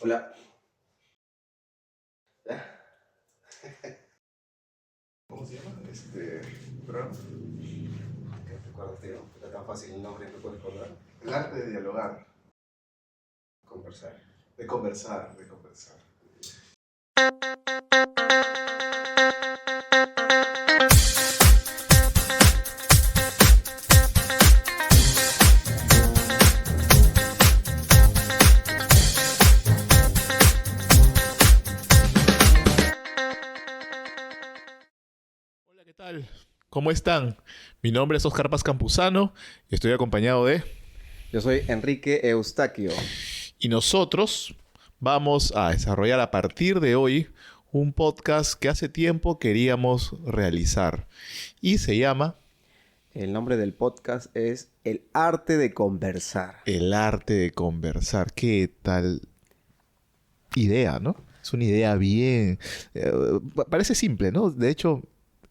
Hola. ¿Ya? ¿Cómo se llama programa? ¿Qué recuerdas, tío? Era tan fácil el nombre, ¿me puedes recordar? El arte de dialogar, Conversar. de conversar. Hola, ¿qué tal? ¿Cómo están? Mi nombre es Oscar Paz Campuzano y estoy acompañado de... Yo soy Enrique Eustaquio. Y nosotros vamos a desarrollar a partir de hoy un podcast que hace tiempo queríamos realizar. Y se llama... El nombre del podcast es El arte de conversar. El arte de conversar. ¿Qué tal idea, no? Es una idea bien... parece simple, ¿no? De hecho,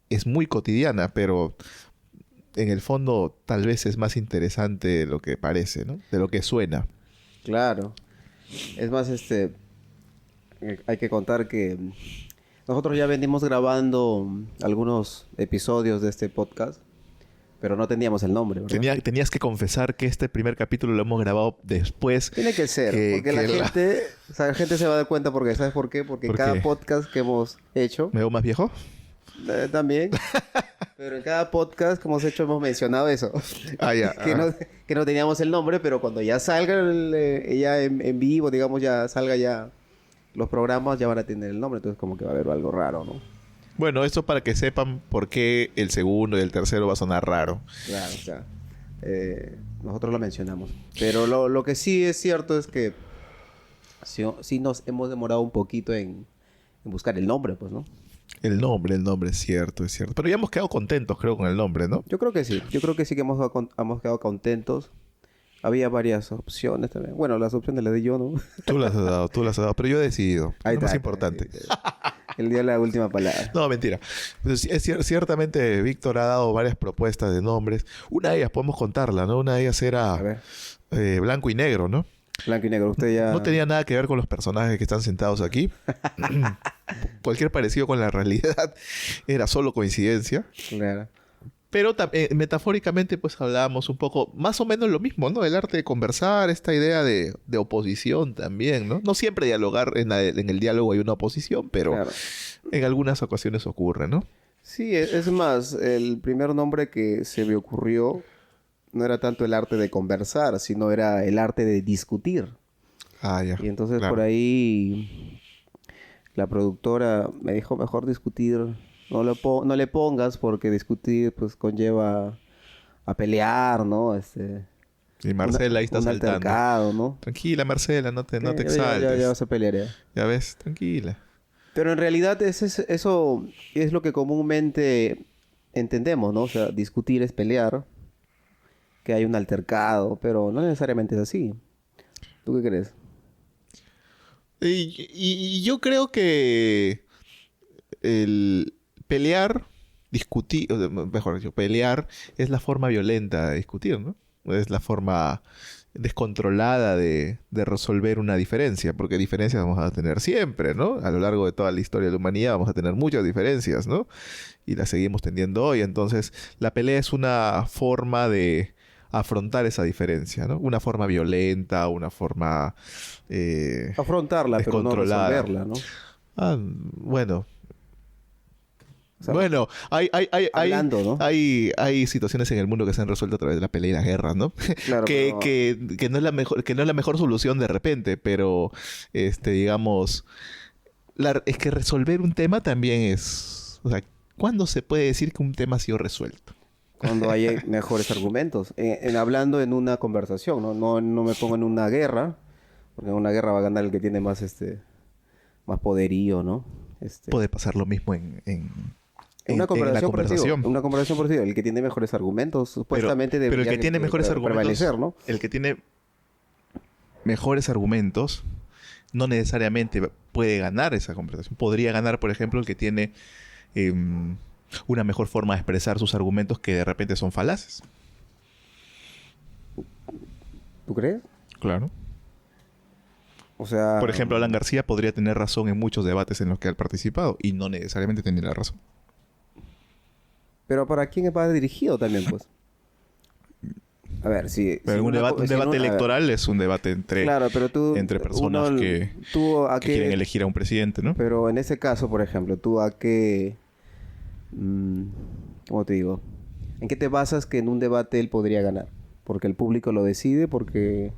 es muy cotidiana, pero en el fondo tal vez es más interesante de lo que parece, ¿no? De lo que suena. Claro. Es más, hay que contar que nosotros ya venimos grabando algunos episodios de este podcast, pero no teníamos el nombre, ¿verdad? Tenías que confesar que este primer capítulo lo hemos grabado después. Tiene que ser, porque la gente se va a dar cuenta porque, ¿sabes por qué? Porque ¿Por cada qué? podcast que hemos hecho, ¿Me veo más viejo? también, pero en cada podcast que hemos hecho hemos mencionado eso. Ah, ya. que no teníamos el nombre, pero cuando ya salga ya en vivo, digamos, ya salga ya los programas, ya van a tener el nombre. Entonces como que va a haber algo raro, ¿no? Bueno, esto para que sepan por qué el segundo y el tercero va a sonar raro. Claro, o sea, nosotros lo mencionamos. Pero lo que sí es cierto es que sí nos hemos demorado un poquito en buscar el nombre, pues, ¿no? El nombre, es cierto, es cierto. Pero ya hemos quedado contentos, creo, con el nombre, ¿no? Yo creo que sí que hemos quedado contentos. Había varias opciones también. Bueno, las opciones las di yo, ¿no? Tú las has dado, pero yo he decidido. Ahí Es lo más está, importante. Él dio la última palabra. No, mentira. Pues ciertamente Víctor ha dado varias propuestas de nombres. Una de ellas, podemos contarla, ¿no? Una de ellas A era ver, Blanco y Negro, ¿no? blanco y negro. Usted ya... No tenía nada que ver con los personajes que están sentados aquí. Cualquier parecido con la realidad era solo coincidencia. Claro. Pero metafóricamente pues hablábamos un poco, más o menos lo mismo, ¿no? El arte de conversar, esta idea de oposición también, ¿no? No siempre dialogar, en el diálogo hay una oposición, pero Claro. en algunas ocasiones ocurre, ¿no? Sí, es más, el primer nombre que se me ocurrió no era tanto el arte de conversar, sino era el arte de discutir. Ah, ya. Y entonces Claro. por ahí la productora me dijo, mejor discutir, no le pongas porque discutir pues conlleva a pelear, ¿no? Y Marcela ahí está un saltando. altercado, ¿no? Tranquila, Marcela, no te Ya exaltes. vas a pelear ya. Ya ves, tranquila. Pero en realidad eso es lo que comúnmente entendemos, ¿no? O sea, discutir es pelear, que hay un altercado, pero no necesariamente es así. ¿Tú qué crees? Y yo creo que el pelear, discutir, mejor dicho, pelear es la forma violenta de discutir, ¿no? Es la forma descontrolada de resolver una diferencia, porque diferencias vamos a tener siempre, ¿no? A lo largo de toda la historia de la humanidad vamos a tener muchas diferencias, ¿no? Y las seguimos teniendo hoy. Entonces, la pelea es una forma de afrontar esa diferencia, ¿no? Una forma violenta, una forma Afrontarla, pero no descontrolada. resolverla, ¿no? Bueno. O sea, Bueno, hablando, ¿no? hay situaciones en el mundo que se han resuelto a través de la pelea y la guerra, ¿no? Claro, pero... que no es la mejor, que no es la mejor solución de repente, pero digamos, es que resolver un tema también es, o sea, ¿cuándo se puede decir que un tema ha sido resuelto? Cuando hay mejores argumentos. Hablando en una conversación, ¿no? No me pongo en una guerra, porque en una guerra va a ganar el que tiene más más poderío, ¿no? Puede pasar lo mismo en Una la conversación, conversación. una conversación por sí, el que tiene mejores argumentos, supuestamente pero el debería que tiene mejores argumentos, prevalecer, ¿no? el que tiene mejores argumentos no necesariamente puede ganar esa conversación. Podría ganar, por ejemplo, el que tiene una mejor forma de expresar sus argumentos que de repente son falaces. ¿Tú crees? Claro. O sea... Por ejemplo, Alan García podría tener razón en muchos debates en los que ha participado y no necesariamente tener la razón. Pero ¿para quién va dirigido también, pues? A ver, si... Pero si un debate, si a ver, electoral es un debate entre, claro, pero tú... entre personas que quieren elegir a un presidente, ¿no? Pero en ese caso, por ejemplo, ¿tú a qué... ¿cómo te digo? ¿En qué te basas que en un debate él podría ganar? ¿Porque el público lo decide? ¿Porque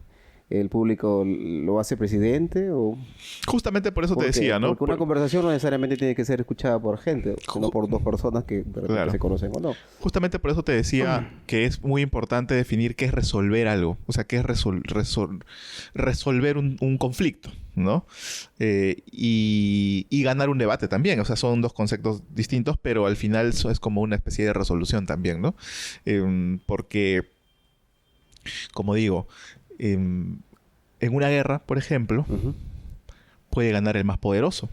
el público lo hace presidente? ¿O Justamente por eso te decía, ¿no? Porque una conversación no necesariamente tiene que ser escuchada por gente, sino por dos personas que de repente Claro. se conocen o no. Justamente por eso te decía que es muy importante definir qué es resolver algo. O sea, qué es resolver un conflicto, ¿no? Y ganar un debate también. O sea, son dos conceptos distintos, pero al final eso es como una especie de resolución también, ¿no? Porque, como digo, en una guerra, por ejemplo, Ujú. puede ganar el más poderoso,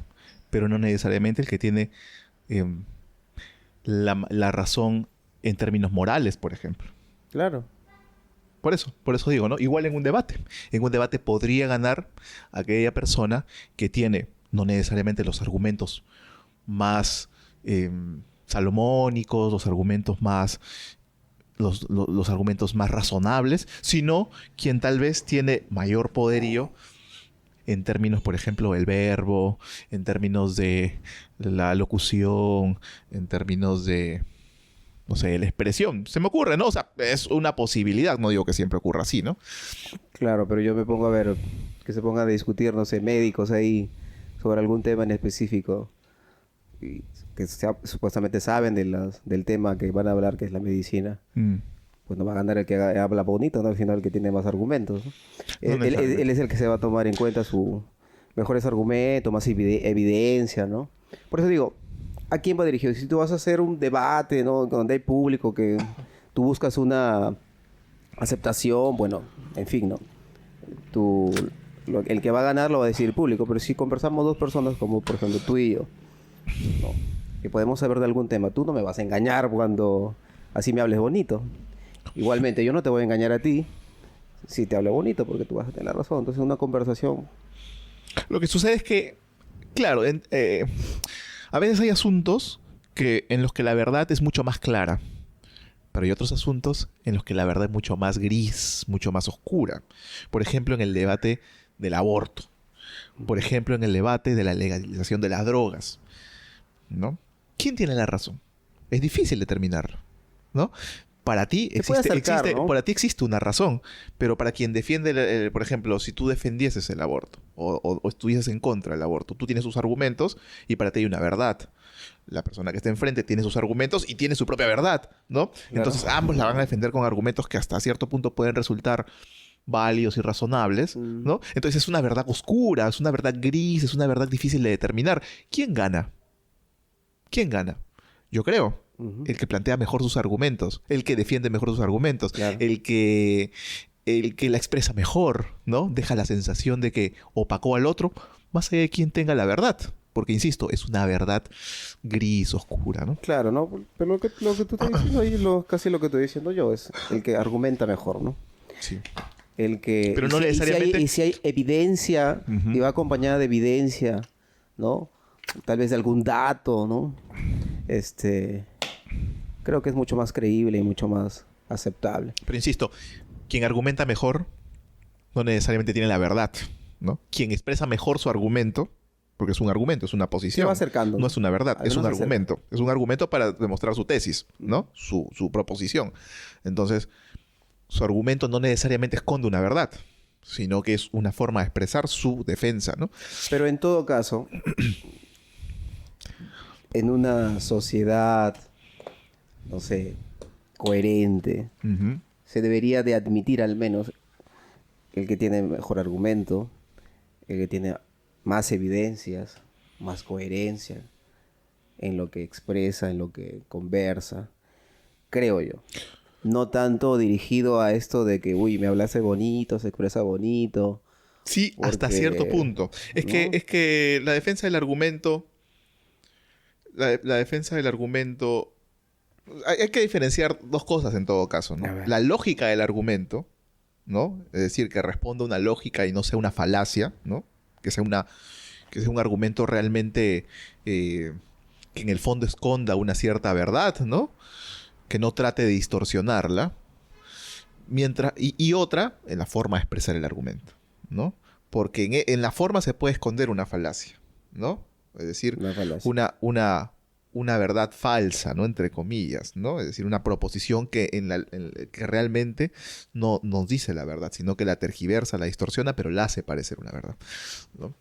pero no necesariamente el que tiene la razón en términos morales, por ejemplo. Claro. Por eso digo, ¿no? Igual en un debate. En un debate podría ganar aquella persona que tiene no necesariamente los argumentos más salomónicos, los argumentos más los argumentos más razonables, sino quien tal vez tiene mayor poderío en términos, por ejemplo, del verbo, en términos de la locución, en términos de, no sé, la expresión. Se me ocurre, ¿no? O sea, es una posibilidad. No digo que siempre ocurra así, ¿no? Claro, pero yo me pongo a ver, que se pongan a discutir, no sé, médicos ahí sobre algún tema en específico y que supuestamente saben del tema que van a hablar, que es la medicina. Pues no va a ganar el que habla bonito, ¿no? Al final el que tiene más argumentos, ¿no? Él es el que se va a tomar en cuenta sus mejores argumentos, más evidencia, ¿no? Por eso digo, ¿a quién va dirigido? Si tú vas a hacer un debate, ¿no? Donde hay público, que tú buscas una aceptación, bueno, en fin, ¿no? El que va a ganar lo va a decir el público, pero si conversamos dos personas, como por ejemplo tú y yo, ¿no? Que podemos saber de algún tema, tú no me vas a engañar cuando así me hables bonito. Igualmente, yo no te voy a engañar a ti si te hablo bonito, porque tú vas a tener razón. Entonces, una conversación... Lo que sucede es que, claro, a veces hay asuntos en los que la verdad es mucho más clara. Pero hay otros asuntos en los que la verdad es mucho más gris, mucho más oscura. Por ejemplo, en el debate del aborto. Por ejemplo, en el debate de la legalización de las drogas, ¿no? ¿Quién tiene la razón? Es difícil determinarlo, ¿no? Para ti ¿no? Para ti existe una razón, pero para quien defiende, por ejemplo, si tú defendieses el aborto o estuvieses en contra del aborto, tú tienes sus argumentos y para ti hay una verdad. La persona que está enfrente tiene sus argumentos y tiene su propia verdad, ¿no? Claro. Entonces ambos la van a defender con argumentos que hasta cierto punto pueden resultar válidos y razonables, ¿no? Entonces es una verdad oscura, es una verdad gris, es una verdad difícil de determinar. ¿Quién gana? ¿Quién gana? Yo creo. El que plantea mejor sus argumentos, el que defiende mejor sus argumentos, claro. el que la expresa mejor, ¿no? Deja la sensación de que opacó al otro, más allá de quien tenga la verdad. Porque, insisto, es una verdad gris, oscura, ¿no? Claro, ¿no? Pero lo que tú estás diciendo ahí, casi lo que estoy diciendo yo, es el que argumenta mejor, ¿no? Sí. El que... Pero no necesariamente... Y si hay evidencia, y va acompañada de evidencia, ¿no? Tal vez de algún dato, ¿no? Creo que es mucho más creíble y mucho más aceptable. Pero insisto, quien argumenta mejor no necesariamente tiene la verdad, ¿no? Quien expresa mejor su argumento, porque es un argumento, es una posición. Se va acercando. No es una verdad, es un argumento. Es un argumento para demostrar su tesis, ¿no? Su proposición. Entonces, su argumento no necesariamente esconde una verdad, sino que es una forma de expresar su defensa, ¿no? Pero en todo caso, en una sociedad, no sé, coherente, se debería de admitir al menos el que tiene mejor argumento, el que tiene más evidencias, más coherencia en lo que expresa, en lo que conversa, creo yo. No tanto dirigido a esto de que, uy, me hablaste bonito, se expresa bonito. Sí, porque, hasta cierto punto. Es que la defensa del argumento... La defensa del argumento... Hay que diferenciar dos cosas en todo caso, ¿no? La lógica del argumento, ¿no? Es decir, que responda a una lógica y no sea una falacia, ¿no? que sea un argumento realmente que en el fondo esconda una cierta verdad, ¿no? Que no trate de distorsionarla. Y otra, en la forma de expresar el argumento, ¿no? Porque en la forma se puede esconder una falacia, ¿no? Es decir, una verdad falsa, ¿no? Entre comillas, ¿no? Es decir, una proposición que que realmente no nos dice la verdad, sino que la tergiversa, la distorsiona, pero la hace parecer una verdad, ¿no?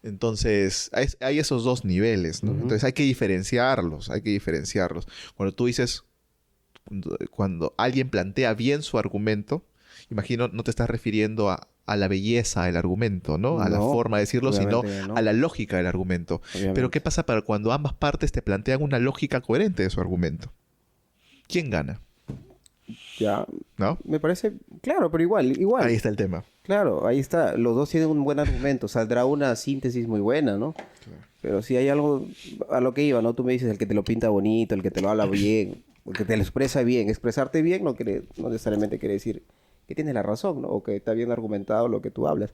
Entonces, hay esos dos niveles, ¿no? Entonces hay que diferenciarlos. Cuando tú dices, cuando alguien plantea bien su argumento, imagino, no te estás refiriendo a la belleza del argumento, ¿no? A la forma de decirlo, sino a la lógica del argumento. Obviamente. Pero ¿qué pasa para cuando ambas partes te plantean una lógica coherente de su argumento? ¿Quién gana? Ya. ¿No? Me parece... Claro, pero igual. Ahí está el tema. Claro, ahí está. Los dos tienen un buen argumento. Saldrá una síntesis muy buena, ¿no? Claro. Pero si hay algo a lo que iba, ¿no? Tú me dices el que te lo pinta bonito, el que te lo habla bien, el que te lo expresa bien. Expresarte bien no necesariamente quiere decir que tienes la razón, ¿no? O que está bien argumentado lo que tú hablas.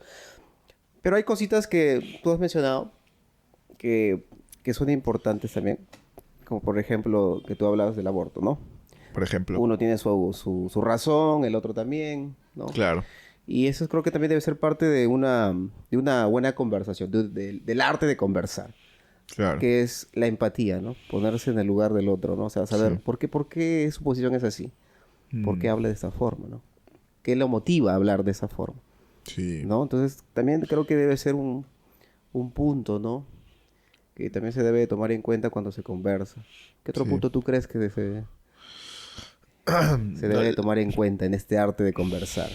Pero hay cositas que tú has mencionado que son importantes también. Como por ejemplo, que tú hablabas del aborto, ¿no? Por ejemplo. Uno tiene su razón, el otro también, ¿no? Claro. Y eso creo que también debe ser parte de una buena conversación, del arte de conversar. Claro. Que es la empatía, ¿no? Ponerse en el lugar del otro, ¿no? O sea, saber por qué su posición es así. ¿Por qué habla de esta forma, no? ¿Qué lo motiva a hablar de esa forma? Sí. ¿No? Entonces, también creo que debe ser un punto, ¿no? Que también se debe tomar en cuenta cuando se conversa. ¿Qué otro punto tú crees que se debe tomar en cuenta en este arte de conversar?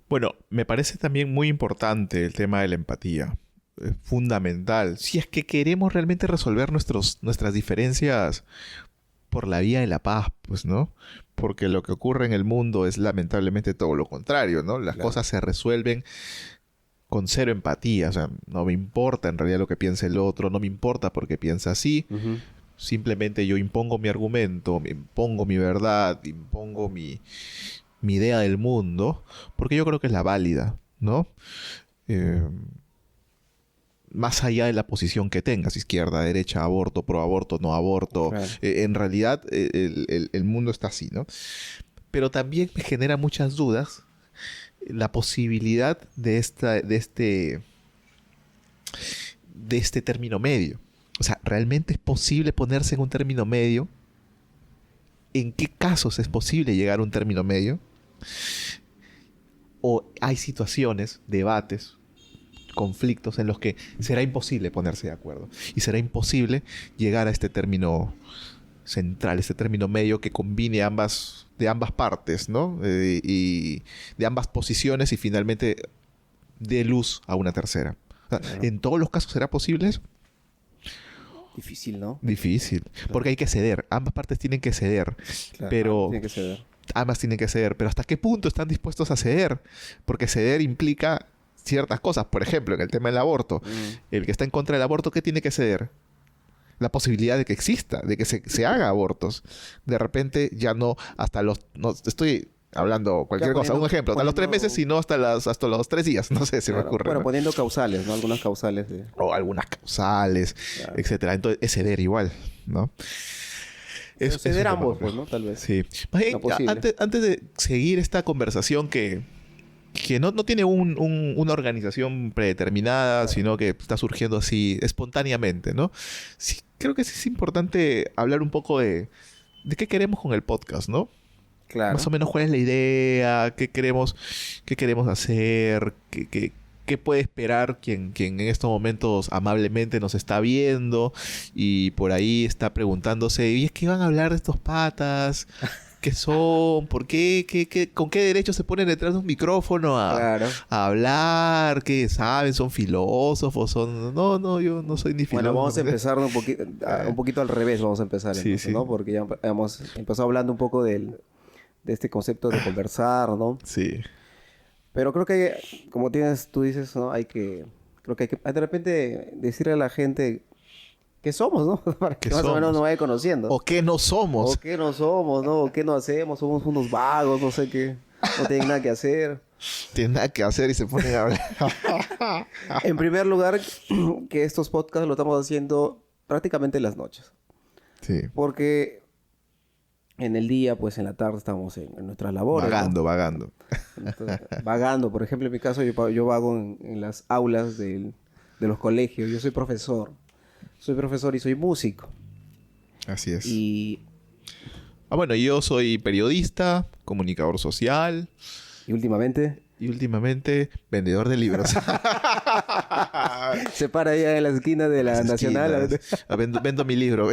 Bueno, me parece también muy importante el tema de la empatía. Es fundamental. Si es que queremos realmente resolver nuestras diferencias por la vía de la paz, pues, ¿no? Porque lo que ocurre en el mundo es lamentablemente todo lo contrario, ¿no? Las cosas se resuelven con cero empatía. O sea, no me importa en realidad lo que piense el otro, no me importa porque piensa así. Simplemente yo impongo mi argumento, impongo mi verdad, impongo mi idea del mundo, porque yo creo que es la válida, ¿no? Más allá de la posición que tengas, izquierda, derecha, aborto, pro aborto, no aborto. Claro. En realidad, el mundo está así, ¿no? Pero también me genera muchas dudas la posibilidad de este término medio. O sea, ¿realmente es posible ponerse en un término medio? ¿En qué casos es posible llegar a un término medio? ¿O hay situaciones, debates, conflictos en los que será imposible ponerse de acuerdo? Y será imposible llegar a este término central, este término medio que combine de ambas partes, ¿no? Y de ambas posiciones y finalmente dé luz a una tercera. O sea, ¿en todos los casos será posible eso? Difícil, ¿no? Difícil. Claro. Porque hay que ceder. Ambas partes tienen que ceder. Claro, pero tienen que ceder. Ambas tienen que ceder. Pero ¿hasta qué punto están dispuestos a ceder? Porque ceder implica ciertas cosas. Por ejemplo, en el tema del aborto. El que está en contra del aborto, ¿qué tiene que ceder? La posibilidad de que exista, de que se haga abortos. De repente ya no, hasta los... No, estoy hablando cualquier cosa. Un ejemplo, hasta los 3 meses, sino hasta los 3 días. No sé si me ocurre. Bueno, ¿no? poniendo causales, ¿no? Algunas causales. O algunas causales, etcétera. Entonces, es ceder igual, ¿no? Ceder ambos, pues, ¿no? Tal vez. Sí. Antes de seguir esta conversación que no tiene una organización predeterminada, sino que está surgiendo así espontáneamente, ¿no? Sí, creo que sí es importante hablar un poco de qué queremos con el podcast, ¿no? Claro. Más o menos cuál es la idea, qué queremos hacer, qué puede esperar quien en estos momentos amablemente nos está viendo y por ahí está preguntándose, ¿y es que van a hablar de estos patas? ¿Qué son? ¿Por qué? ¿Con qué derecho se ponen detrás de un micrófono a hablar? ¿Qué saben? ¿Son filósofos? No, yo no soy ni filósofo. Bueno, vamos a empezar un poquito al revés, vamos a empezar entonces, sí. ¿no? Porque ya hemos empezado hablando un poco de este concepto de conversar, ¿no? Sí. Pero creo que, como tú dices, ¿no? Creo que hay que de repente decirle a la gente qué somos, ¿no? Para que más o menos nos vaya conociendo. O qué no somos. O qué no somos, ¿no? O qué no hacemos. Somos unos vagos, no sé qué. No tienen nada que hacer. Tienen nada que hacer y se ponen a hablar. En primer lugar, que estos podcasts lo estamos haciendo prácticamente en las noches. Sí. Porque en el día, pues en la tarde estamos en nuestras labores. ¿no? Vagando. Entonces, vagando. Por ejemplo, en mi caso, yo vago en las aulas de los colegios. Yo soy profesor. Soy profesor y soy músico. Así es. Y Bueno, yo soy periodista, comunicador social últimamente y últimamente vendedor de libros. se para allá en la esquina de la Las Nacional. esquinas. Vendo mi libro.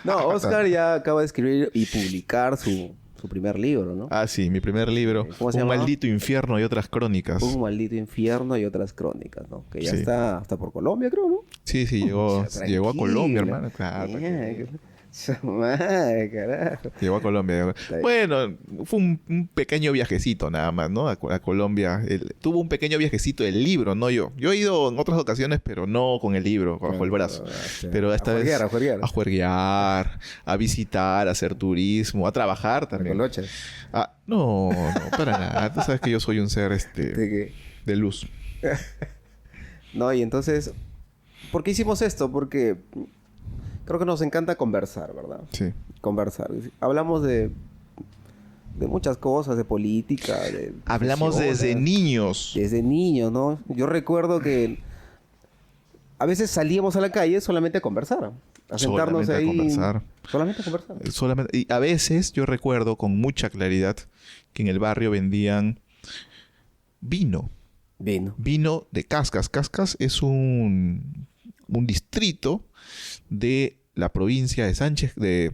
No, Oscar ya acaba de escribir y publicar su primer libro, ¿no? Ah, sí, mi primer libro. ¿Cómo se Un llamaba? maldito infierno y otras crónicas. Un maldito infierno y otras crónicas, ¿no? Que ya Sí. está hasta por Colombia, creo, ¿no? Sí, llegó a Tranquilo. Colombia, hermano. Claro. Madre, carajo. Llegó a Colombia. bien. Bueno, fue un pequeño viajecito nada más, ¿no? A Colombia. Tuvo un pequeño viajecito del libro, no yo. Yo he ido en otras ocasiones, pero no con el libro, bajo el brazo. Pero esta vez A juerguear. a juerguear, a visitar, a hacer turismo, a trabajar también. Colochas. No, para nada. Tú sabes que yo soy un ser De que- de luz. No, y entonces... ¿Por qué hicimos esto? Porque creo que nos encanta conversar, ¿verdad? Sí. Conversar. Hablamos de muchas cosas, de política, de... Hablamos desde profesiones. niños. Desde niños, ¿no? Yo recuerdo que a veces salíamos a la calle solamente a conversar. A sentarnos Solamente a ahí. conversar. Solamente a conversar. Solamente, y a veces yo recuerdo con mucha claridad que en el barrio vendían vino. Vino de Cascas. Cascas es un distrito de la provincia de Sánchez, de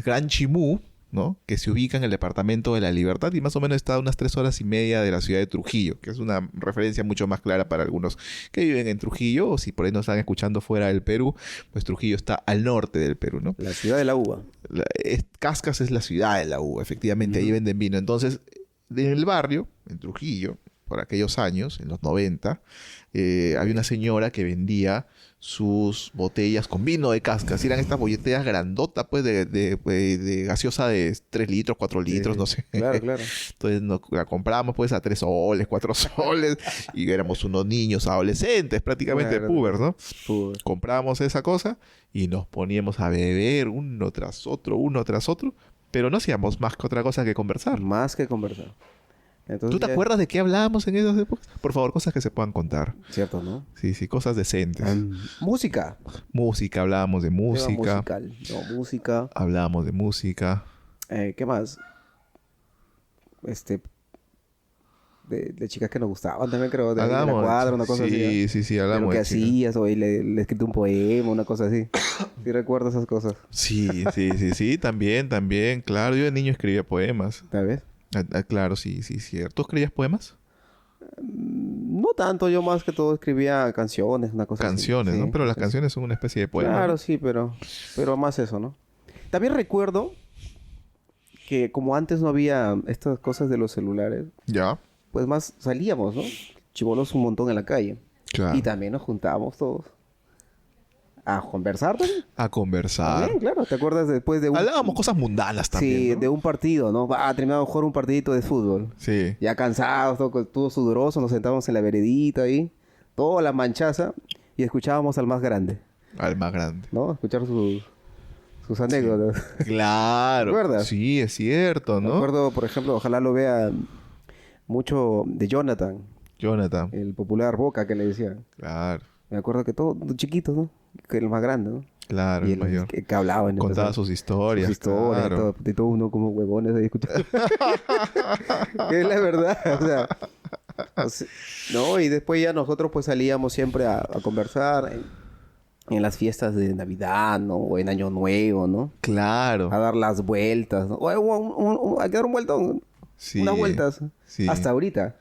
Gran Chimú, ¿no? Que se ubica en el departamento de La Libertad y más o menos está a unas 3 horas y media de la ciudad de Trujillo, que es una referencia mucho más clara para algunos que viven en Trujillo, o si por ahí nos están escuchando fuera del Perú, pues Trujillo está al norte del Perú, ¿no? La ciudad de la uva. Cascas es la ciudad de la uva, efectivamente, ahí venden vino. Entonces, en el barrio, en Trujillo, por aquellos años, en los 90, había una señora que vendía sus botellas con vino de Cascas. Y eran estas botellas grandotas, pues, de gaseosa de 3 litros, 4 litros, Sí, no sé. Claro, claro. Entonces la comprábamos, pues, a 3 soles, 4 soles. Y éramos unos niños adolescentes, prácticamente Claro. pubers, ¿no? Fútbol. Comprábamos esa cosa y nos poníamos a beber uno tras otro, pero no hacíamos más que otra cosa que conversar. Más que conversar. Entonces, ¿Tú te acuerdas de qué hablábamos en esas épocas? Por favor, cosas que se puedan contar. Cierto, ¿no? Sí, cosas decentes. Música. Música, hablábamos de Tema música. musical. No, música. Hablábamos de música. ¿Qué más? De chicas que nos gustaban también, creo. De la Hablábamos. cuadra, una cosa así. Sí, Pero hablábamos ¿qué de chicas. hacías? O le escrito un poema, una cosa así. Sí recuerdo esas cosas. Sí, también, claro. Yo de niño escribía poemas. ¿Tal vez? Claro, sí, cierto. ¿Tú escribías poemas? No tanto, yo más que todo escribía canciones, una cosa Canciones, así. ¿no? Sí, Pero las sí. canciones son una especie de poema. Claro, ¿no? sí, pero más eso, ¿no? También recuerdo que como antes no había estas cosas de los celulares, Ya, pues más salíamos, ¿no? Chibolos un montón en la calle. claro. Y también nos juntábamos todos a conversar también. A conversar. También, claro. ¿Te acuerdas después de un... Hablábamos cosas mundanas también, Sí, ¿no? de un partido, ¿no? Terminamos de jugar un partidito de fútbol. Sí. Ya cansados, todo sudoroso, nos sentábamos en la veredita ahí, toda la manchaza, y escuchábamos al más grande, Al más grande. ¿no? Escuchar sus anécdotas. Claro. ¿Te acuerdas? Sí, es cierto, Me ¿no? acuerdo, por ejemplo, ojalá lo vea mucho de Jonathan, Jonathan. el popular Boca que le decían. Claro, Me acuerdo que todos chiquitos, ¿no? Que el más grande, ¿no? claro, Y el mayor. que hablaban. Contaba sus historias. sus historias, claro. todo, y todo uno como huevones ahí escuchando. Que es la verdad, o sea, no, y después ya nosotros pues salíamos siempre a conversar en las fiestas de Navidad, ¿no? O en Año Nuevo, ¿no? Claro. A dar las vueltas, ¿no? Hay que dar un vueltón, Sí, unas vueltas. sí. Hasta ahorita.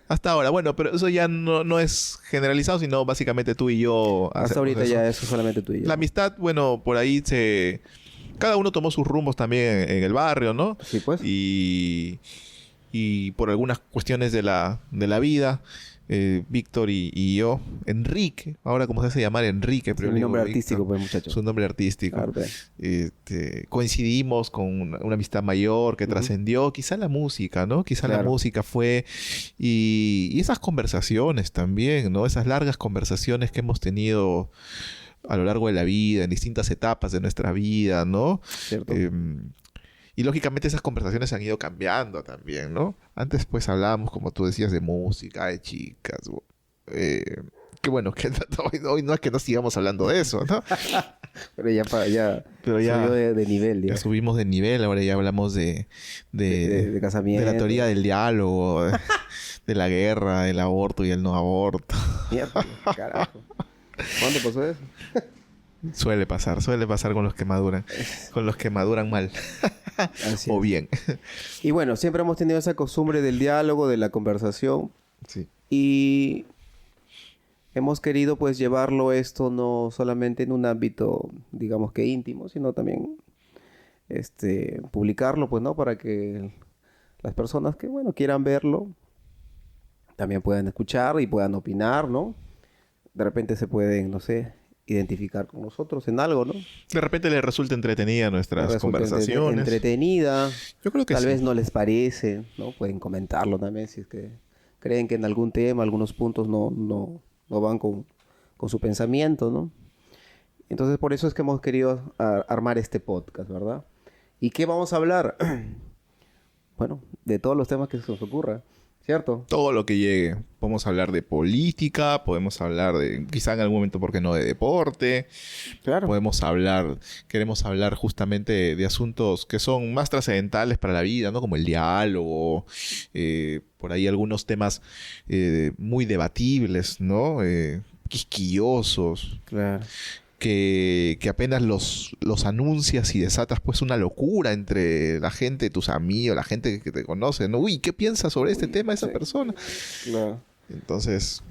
Hasta ahora. Bueno, pero eso ya no es generalizado, sino básicamente tú y yo. Hasta hacemos ahorita eso. ya eso solamente tú y yo. La amistad, bueno, por ahí cada uno tomó sus rumbos también en el barrio, ¿no? Sí, pues. Y y por algunas cuestiones de la vida, Víctor y yo, Enrique, ahora como se hace llamar Enrique, Es pero un yo le digo nombre Víctor, artístico, pues, muchacho. su nombre artístico. Claro, pues. Coincidimos con una amistad mayor que Ujú. trascendió, quizá la música, ¿no? Quizá la Claro. música fue, y esas conversaciones también, ¿no? Esas largas conversaciones que hemos tenido a lo largo de la vida, en distintas etapas de nuestra vida, ¿no? ¿Cierto? Y lógicamente esas conversaciones han ido cambiando también, ¿no? Antes pues hablábamos, como tú decías, de música, de chicas. Que bueno, que hoy no es que no sigamos hablando de eso, ¿no? Pero ya Pero ya, subió de nivel, ya ya. subimos de nivel, ahora ya hablamos de Casamiento. la teoría del diálogo, de la guerra, del aborto y el no aborto. Mierda, carajo. ¿Cuándo pasó eso? Suele pasar con los que maduran mal. Así O es. bien. Y bueno, siempre hemos tenido esa costumbre del diálogo, de la conversación. Sí. Y hemos querido pues llevarlo esto no solamente en un ámbito, digamos que íntimo, sino también publicarlo, pues, ¿no? Para que las personas que, bueno, quieran verlo, también puedan escuchar y puedan opinar, ¿no? De repente se pueden, no sé, identificar con nosotros en algo, ¿no? De repente les resulta entretenida nuestras Resulta conversaciones. entretenida. Yo creo que Tal sí. vez no les parece, ¿no? Pueden comentarlo también si es que creen que en algún tema, algunos puntos no van con su pensamiento, ¿no? Entonces por eso es que hemos querido armar este podcast, ¿verdad? ¿Y qué vamos a hablar? Bueno, de todos los temas que se nos ocurra, ¿cierto? Todo lo que llegue. Podemos hablar de política, podemos hablar de, quizá en algún momento, ¿por qué no?, de deporte. Claro. Queremos hablar justamente de asuntos que son más trascendentales para la vida, ¿no? Como el diálogo, por ahí algunos temas muy debatibles, ¿no? Quisquillosos, Claro. que apenas los anuncias y desatas pues una locura entre la gente, tus amigos, la gente que te conoce, ¿no? Uy, ¿qué piensas sobre este tema esa Sí. persona? Claro. Entonces,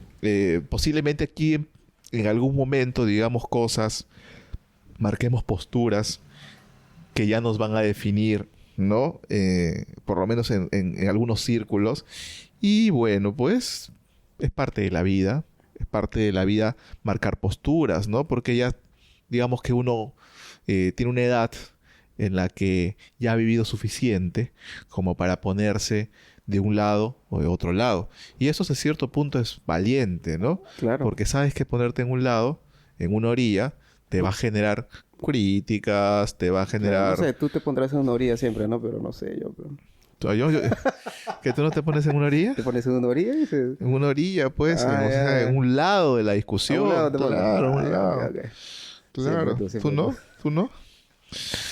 posiblemente aquí en algún momento digamos cosas, marquemos posturas que ya nos van a definir, ¿no? Por lo menos en algunos círculos. Y bueno, pues es parte de la vida. Es parte de la vida marcar posturas, ¿no? Porque ya, digamos que uno tiene una edad en la que ya ha vivido suficiente como para ponerse de un lado o de otro lado. Y eso hasta cierto punto es valiente, ¿no? Claro. Porque sabes que ponerte en un lado, en una orilla, te va a generar críticas, te va a generar... No sé, tú te pondrás en una orilla siempre, ¿no? Pero no sé, yo... Pero... ¿Que tú no te pones en una orilla? Te pones en una orilla y dices... En una orilla, pues, Ah, o sea, ya. en un lado de la A discusión. un lado te pones. Claro, a Ah, un ya, lado. ok, ok. Claro. Siempre ¿Tú no? tú. ¿Tú no?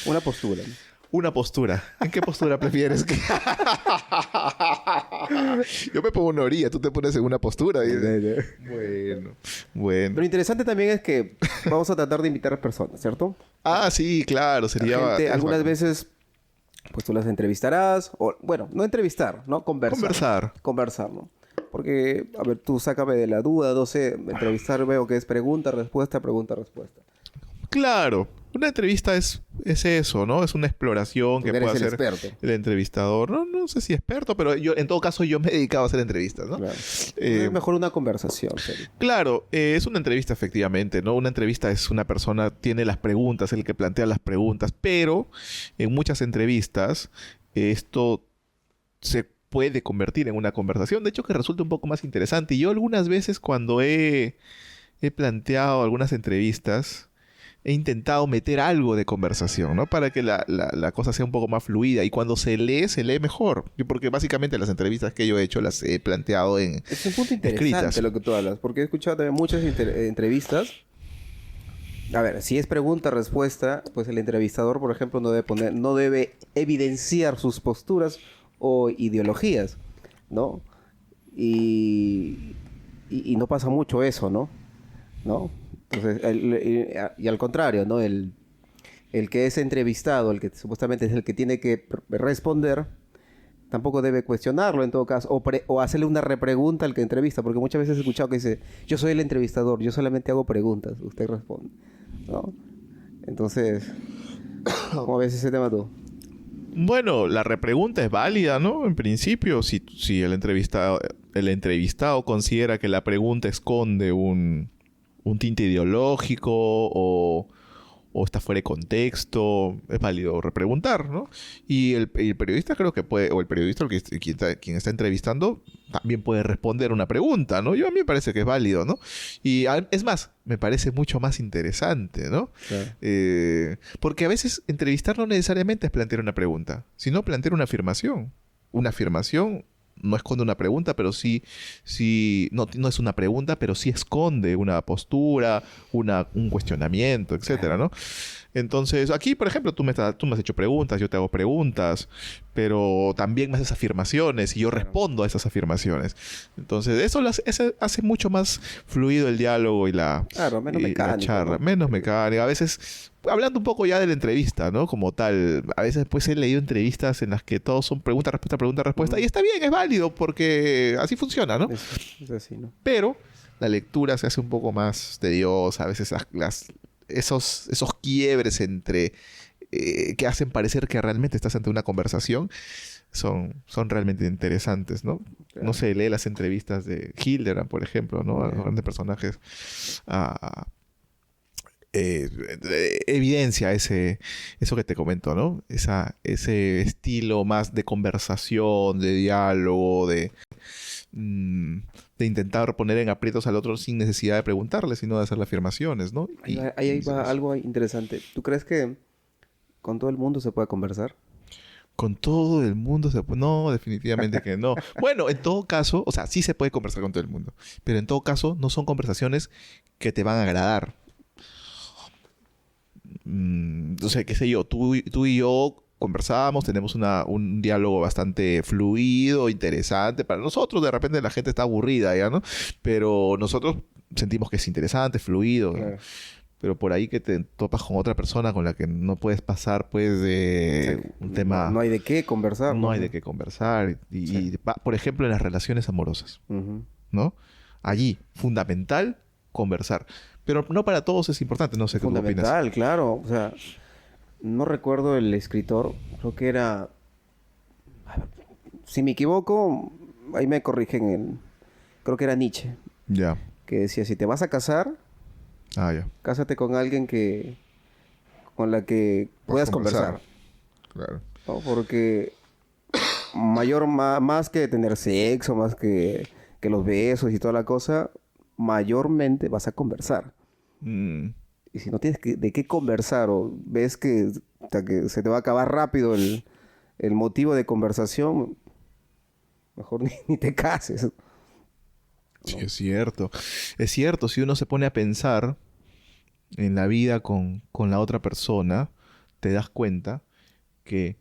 Una postura, ¿no? Una postura. ¿En qué postura prefieres que...? Yo me pongo en una orilla, tú te pones en una postura. Bueno. Lo interesante también es que vamos a tratar de invitar a personas, ¿cierto? Ah, sí, claro. Sería... Gente, es algunas bacán. veces, pues tú las entrevistarás, o bueno, no entrevistar, ¿no? Conversar. Conversar, ¿no? Porque, a ver, tú sácame de la duda, no sé, entrevistar veo que es pregunta, respuesta, pregunta, respuesta. Claro. Una entrevista es eso, ¿no? Es una exploración Tú que eres puede el hacer experto. el entrevistador. No sé si experto, pero yo, en todo caso, yo me he dedicado a hacer entrevistas, ¿no? Claro. Eh, Es mejor una conversación, serio. Claro, es una entrevista efectivamente, ¿no? Una entrevista es una persona, tiene las preguntas, el que plantea las preguntas, pero en muchas entrevistas esto se puede convertir en una conversación, de hecho que resulta un poco más interesante. Y yo algunas veces cuando he planteado algunas entrevistas, he intentado meter algo de conversación, ¿no? Para que la cosa sea un poco más fluida. Y cuando se lee mejor. Porque básicamente las entrevistas que yo he hecho las he planteado en... Es un punto interesante escritas. lo que tú hablas, porque he escuchado también muchas entrevistas. A ver, si es pregunta-respuesta, pues el entrevistador, por ejemplo, no debe evidenciar sus posturas o ideologías, ¿no? Y no pasa mucho eso, ¿no? Entonces, y al contrario, ¿no? El que es entrevistado, el que supuestamente es el que tiene que responder, tampoco debe cuestionarlo en todo caso, o hacerle una repregunta al que entrevista, porque muchas veces he escuchado que dice, yo soy el entrevistador, yo solamente hago preguntas, usted responde, ¿no? Entonces, ¿cómo ves ese tema tú? Bueno, la repregunta es válida, ¿no? En principio, si el entrevistado considera que la pregunta esconde un tinte ideológico o está fuera de contexto, es válido repreguntar, ¿no? Y el periodista creo que puede, o el periodista quien está entrevistando, también puede responder una pregunta, ¿no? A mí me parece que es válido, ¿no? Y es más, me parece mucho más interesante, ¿no? Claro. Porque a veces entrevistar no necesariamente es plantear una pregunta, sino plantear una afirmación. Una afirmación no esconde una pregunta, pero no es una pregunta, pero sí esconde una postura, un cuestionamiento, etcétera, ¿no? Entonces, aquí, por ejemplo, tú me has hecho preguntas, yo te hago preguntas, pero también me haces afirmaciones y yo respondo a esas afirmaciones. Entonces, eso hace mucho más fluido el diálogo y la charla. ¿No? Menos mecánica. A veces, hablando un poco ya de la entrevista, ¿no? Como tal, a veces pues he leído entrevistas en las que todos son pregunta, respuesta, y está bien, es válido, porque así funciona, ¿no? Es así, ¿no? Pero la lectura se hace un poco más tediosa, a veces esos quiebres entre que hacen parecer que realmente estás ante una conversación son realmente interesantes, ¿no? Claro. No sé, lee las entrevistas de Hildebrand, por ejemplo, ¿no? A los grandes personajes. Evidencia eso que te comento, ¿no? Ese estilo más de conversación, de diálogo, de intentar poner en aprietos al otro sin necesidad de preguntarle, sino de hacerle afirmaciones, ¿no? Ahí va algo interesante. ¿Tú crees que con todo el mundo se puede conversar? Con todo el mundo No, definitivamente que no. Bueno, en todo caso, o sea, sí se puede conversar con todo el mundo, pero en todo caso no son conversaciones que te van a agradar. O sea, qué sé yo, tú y yo conversamos, tenemos un diálogo bastante fluido, interesante. Para nosotros, de repente, la gente está aburrida ya, ¿no? Pero nosotros sentimos que es interesante, fluido. Claro. ¿No? Pero por ahí que te topas con otra persona con la que no puedes pasar, pues, de un tema... No hay de qué conversar. No hay de qué conversar. Por ejemplo, en las relaciones amorosas, Uh-huh. ¿no? Allí, fundamental, conversar. Pero no para todos es importante, no sé qué tú opinas. Fundamental, claro. O sea, no recuerdo el escritor, creo que era... Si me equivoco, ahí me corrigen. Creo que era Nietzsche, Ya. que decía, si te vas a casar, Ya. cásate con alguien con la que puedas conversar. Claro. ¿No? Porque más que tener sexo, más que los besos y toda la cosa, mayormente vas a conversar. Y si no tienes de qué conversar o ves que se te va a acabar rápido el motivo de conversación, mejor ni te cases. Sí, es cierto. Es cierto, si uno se pone a pensar en la vida con la otra persona, te das cuenta que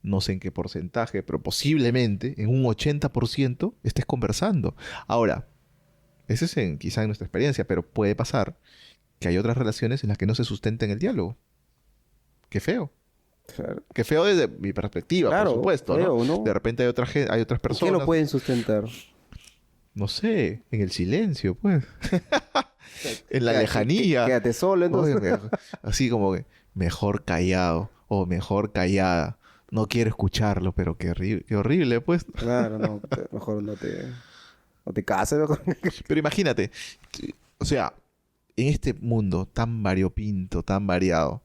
no sé en qué porcentaje, pero posiblemente en un 80% estés conversando. Ahora, ese es quizá en nuestra experiencia, pero puede pasar que hay otras relaciones en las que no se sustenta en el diálogo. Qué feo. Claro. Qué feo desde mi perspectiva, Claro, por supuesto, feo, ¿no? De repente hay otras ¿Qué personas. lo pueden sustentar? No sé, en el silencio, pues. En la lejanía. Quédate solo, entonces. Oye, así como que mejor callado o mejor callada. No quiero escucharlo, pero qué horrible, pues. Claro, no. Mejor no te cases. Mejor. Pero imagínate, o sea, en este mundo tan variopinto, tan variado,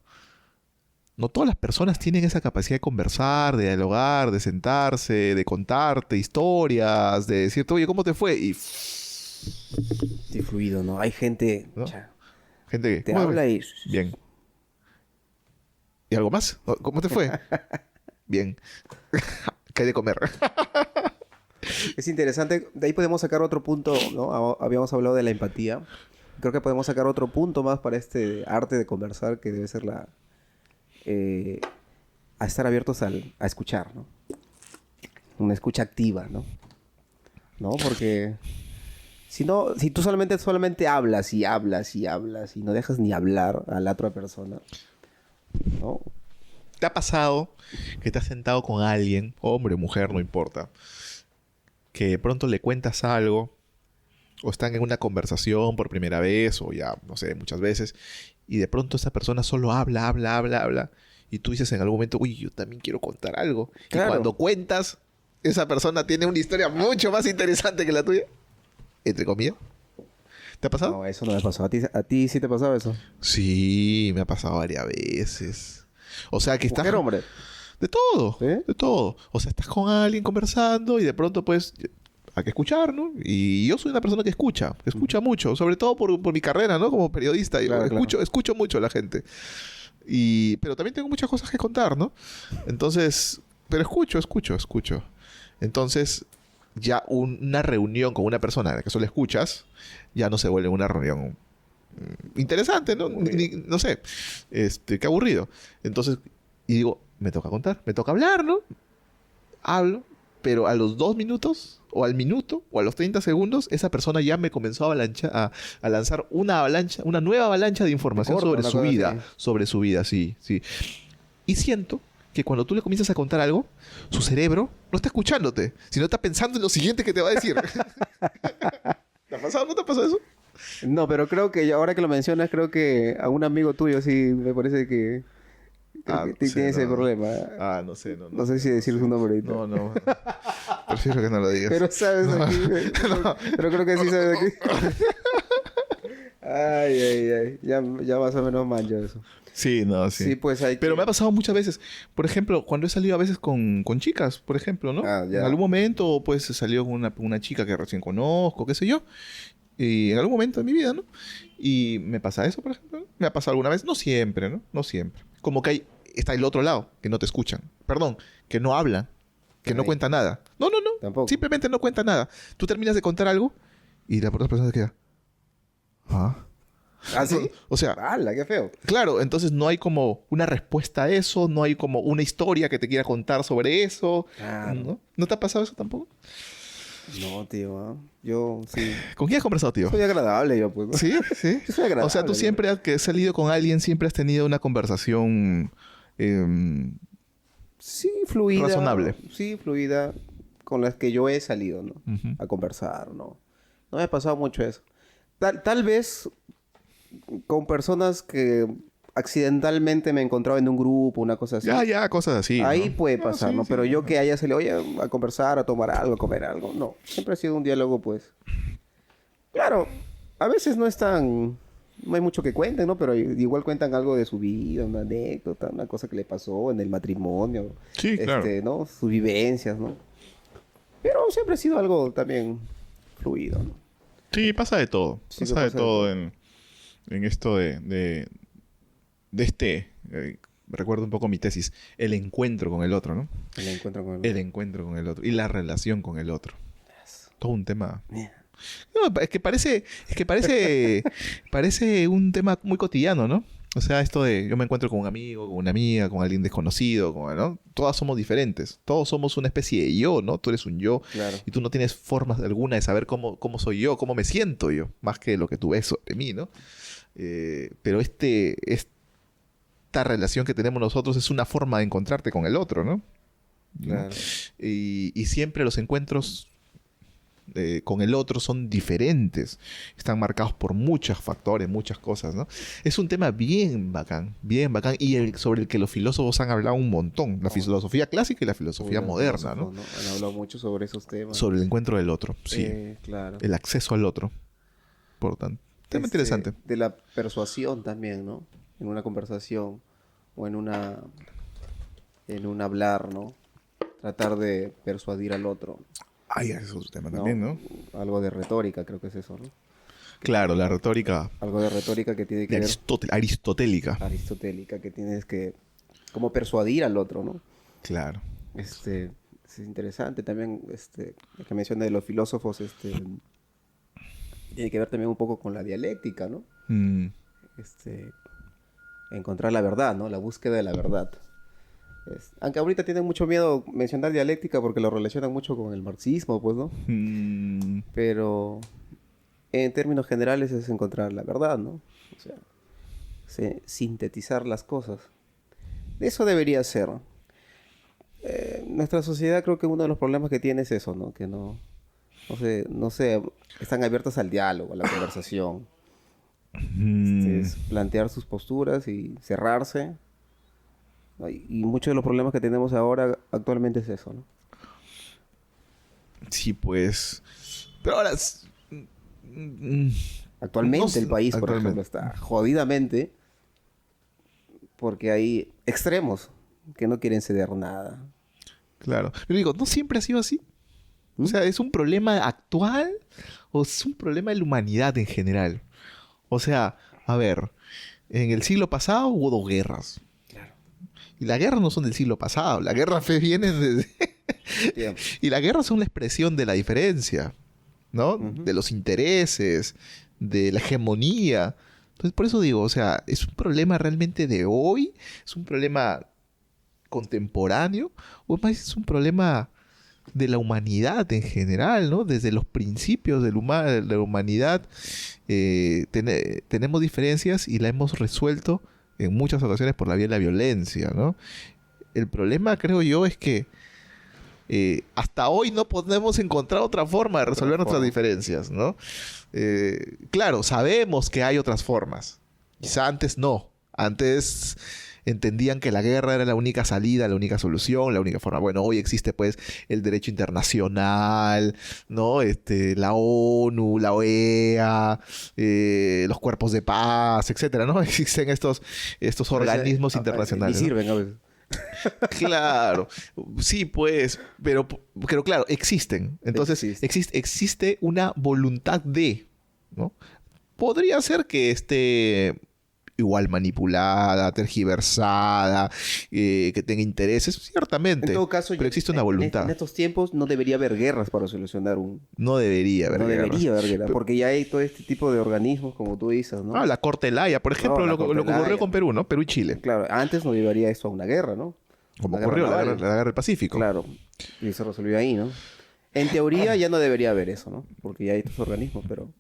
no todas las personas tienen esa capacidad de conversar, de dialogar, de sentarse, de contarte historias, de decirte, oye, ¿cómo te fue? Y Sí, fluido, ¿no? Hay gente... ¿no? Cha, Gente que te "¿Cómo te habla fue?". y... Bien. ¿Y algo más? ¿Cómo te fue? Bien. ¿Qué hay de comer? Es interesante. De ahí podemos sacar otro punto, ¿no? Habíamos hablado de la empatía. Creo que podemos sacar otro punto más para este arte de conversar, que debe ser a estar abiertos a escuchar, ¿no? Una escucha activa, ¿no? ¿No? Porque si tú solamente hablas y hablas y hablas y no dejas ni hablar a la otra persona, ¿no? ¿Te ha pasado que te has sentado con alguien, hombre o mujer, no importa, que de pronto le cuentas algo o están en una conversación por primera vez o ya, no sé, muchas veces, y de pronto esa persona solo habla y tú dices en algún momento, uy, yo también quiero contar algo. Claro. Y cuando cuentas, esa persona tiene una historia mucho más interesante que la tuya. Entre comillas. ¿Te ha pasado? No, eso no me pasó. ¿A ti sí te pasaba eso? Sí, me ha pasado varias veces. O sea, que estás... ¿Mujer o hombre? De todo, ¿Sí? de todo. O sea, estás con alguien conversando y de pronto, pues, hay que escuchar, ¿no? Y yo soy una persona que escucha mucho, sobre todo por mi carrera, ¿no? Como periodista. Yo Claro, escucho mucho a la gente. Pero también tengo muchas cosas que contar, ¿no? Entonces, pero escucho. Entonces, ya una reunión con una persona a la que solo escuchas, ya no se vuelve una reunión interesante, ¿no? No sé. Qué aburrido. Entonces, y digo, me toca contar, me toca hablar, ¿no? Hablo, pero a los 2 minutos, o al minuto, o a los 30 segundos, esa persona ya me comenzó a lanzar una nueva avalancha de información Corto, sobre una su cosa vida. así. Sobre su vida, sí. Y siento que cuando tú le comienzas a contar algo, su cerebro no está escuchándote, sino está pensando en lo siguiente que te va a decir. ¿Te ha pasado? ¿No te ha pasado eso? No, pero creo que ahora que lo mencionas, creo que a un amigo tuyo sí me parece que tiene ese problema. No sé, no. No sé si decir su nombre ahorita. No. Prefiero que no lo digas. Pero sabes aquí. Pero creo que sí sabes aquí. Ay. Ya más o menos mancho eso. Sí, no, Sí, pues hay Pero que- me ha pasado muchas veces. Por ejemplo, cuando he salido a veces con chicas, por ejemplo, ¿no? Ah, ya. En algún momento, pues, he salido con una chica que recién conozco, qué sé yo. Y en algún momento de mi vida, ¿no? Y me pasa eso, por ejemplo. Me ha pasado alguna vez. No siempre, ¿no? No siempre. Como que está el otro lado, que no te escuchan. Perdón, que no hablan. Que no Ay. cuenta nada. No. Tampoco. Simplemente no cuenta nada. Tú terminas de contar algo y la otra persona se queda. ¿Ah? ¿Ah, sí? O sea, ¡Hala, qué feo! claro, entonces no hay como una respuesta a eso, no hay como una historia que te quiera contar sobre eso. Claro. ¿No? ¿No te ha pasado eso tampoco? No, tío. Yo sí. ¿Con quién has conversado, tío? Soy agradable yo, pues. ¿no? Sí. Yo soy agradable. O sea, tú siempre que has salido con alguien, siempre has tenido una conversación Sí, fluida. razonable. Sí, fluida. Con las que yo he salido, ¿no? Ujú. A conversar, ¿no? No me ha pasado mucho eso. Tal vez con personas que accidentalmente me he encontrado en un grupo, una cosa así. Ya, cosas así. Ahí ¿no? puede pasar, sí, ¿no? sí, Pero sí. yo que haya salido, oye, a conversar, a tomar algo, a comer algo. No, siempre ha sido un diálogo, pues. Claro, a veces no es tan... No hay mucho que cuenten, ¿no? Pero igual cuentan algo de su vida, una anécdota, una cosa que le pasó en el matrimonio. Sí, claro. ¿No? Sus vivencias, ¿no? Pero siempre ha sido algo también fluido, ¿no? Sí, pasa de todo. Sí, Pasa que de pasa de todo todo. en esto de recuerdo un poco mi tesis, el encuentro con el otro, ¿no? El encuentro con El encuentro con el otro y la relación con el otro. Todo un tema. No, parece un tema muy cotidiano, ¿no? O sea, esto de yo me encuentro con un amigo, con una amiga, con alguien desconocido, ¿no? Todas somos diferentes. Todos somos una especie de yo, ¿no? Tú eres un yo. Claro. Y tú no tienes forma alguna de saber cómo soy yo, cómo me siento yo, más que lo que tú ves sobre mí, ¿no? Pero esta relación que tenemos nosotros es una forma de encontrarte con el otro, ¿no? Claro. Y siempre los encuentros con el otro son diferentes. Están marcados por muchos factores, muchas cosas, ¿no? Es un tema bien bacán, y sobre el que los filósofos han hablado un montón. La filosofía clásica y la filosofía Uy, moderna, ¿no? filósofos, Han hablado mucho sobre esos temas. Sobre el encuentro del otro, sí. Claro. El acceso al otro. Por tanto, tema interesante. De la persuasión también, ¿no? En una conversación o en un hablar, ¿no? Tratar de persuadir al otro, Ay, ese es otro tema ¿no? también, ¿no? Algo de retórica, creo que es eso, ¿no? Claro, la retórica Algo de retórica que tiene que ver aristotélica. aristotélica, que tienes que como persuadir al otro, ¿no? Claro. Es interesante también, lo que menciona de los filósofos, tiene que ver también un poco con la dialéctica, ¿no? Mm, Encontrar la verdad, ¿no? La búsqueda de la verdad. Aunque ahorita tienen mucho miedo mencionar dialéctica porque lo relacionan mucho con el marxismo, pues, ¿no? Pero en términos generales es encontrar la verdad, ¿no? O sea, sintetizar las cosas. Eso debería ser. Nuestra sociedad creo que uno de los problemas que tiene es eso, ¿no? Que no sé, están abiertos al diálogo, a la conversación. Es plantear sus posturas y cerrarse, ¿no? Y muchos de los problemas que tenemos ahora actualmente es eso, ¿no? Sí, pues. Pero ahora. Actualmente No sé, el país, por actualmente. ejemplo, está jodidamente porque hay extremos que no quieren ceder nada. Claro. Pero digo, ¿no siempre ha sido así? O sea, ¿es un problema actual o es un problema de la humanidad en general? O sea, a ver, en el siglo pasado hubo 2 guerras. Claro. Y las guerras no son del siglo pasado. Las guerras vienen desde... Tiempo. Y las guerras son la expresión de la diferencia, ¿no? Ujú. De los intereses, de la hegemonía. Entonces, por eso digo, o sea, ¿es un problema realmente de hoy? ¿Es un problema contemporáneo? ¿O más es un problema de la humanidad en general, ¿no? Desde los principios de la humanidad tenemos diferencias y la hemos resuelto en muchas ocasiones por la vía de la violencia, ¿no? El problema, creo yo, es que hasta hoy no podemos encontrar otra forma de resolver nuestras diferencias, ¿no? Claro, sabemos que hay otras formas. Quizá antes no. Antes entendían que la guerra era la única salida, la única solución, la única forma. Bueno, hoy existe pues el derecho internacional, ¿no? La ONU, la OEA, los cuerpos de paz, etcétera, ¿no? Existen estos organismos internacionales, Y ¿no? sirven a veces. Claro, sí, pues, pero claro, existen. Entonces, existe una voluntad de, ¿no? Podría ser que esté igual manipulada, tergiversada, que tenga intereses, ciertamente. En todo caso, pero existe una voluntad. En estos tiempos no debería haber guerras para solucionar un... No debería haber No guerras. debería haber guerra, Pero- porque ya hay todo este tipo de organismos, como tú dices, ¿no? la Corte de La Haya, por ejemplo, No, la lo que Corte de La ocurrió Haya. con Perú, ¿no? Perú y Chile. Claro, antes no llevaría esto a una guerra, ¿no? Como Una ocurrió guerra la naval. guerra del Pacífico. Claro, y se resolvió ahí, ¿no? En teoría ya no debería haber eso, ¿no? Porque ya hay estos organismos, pero...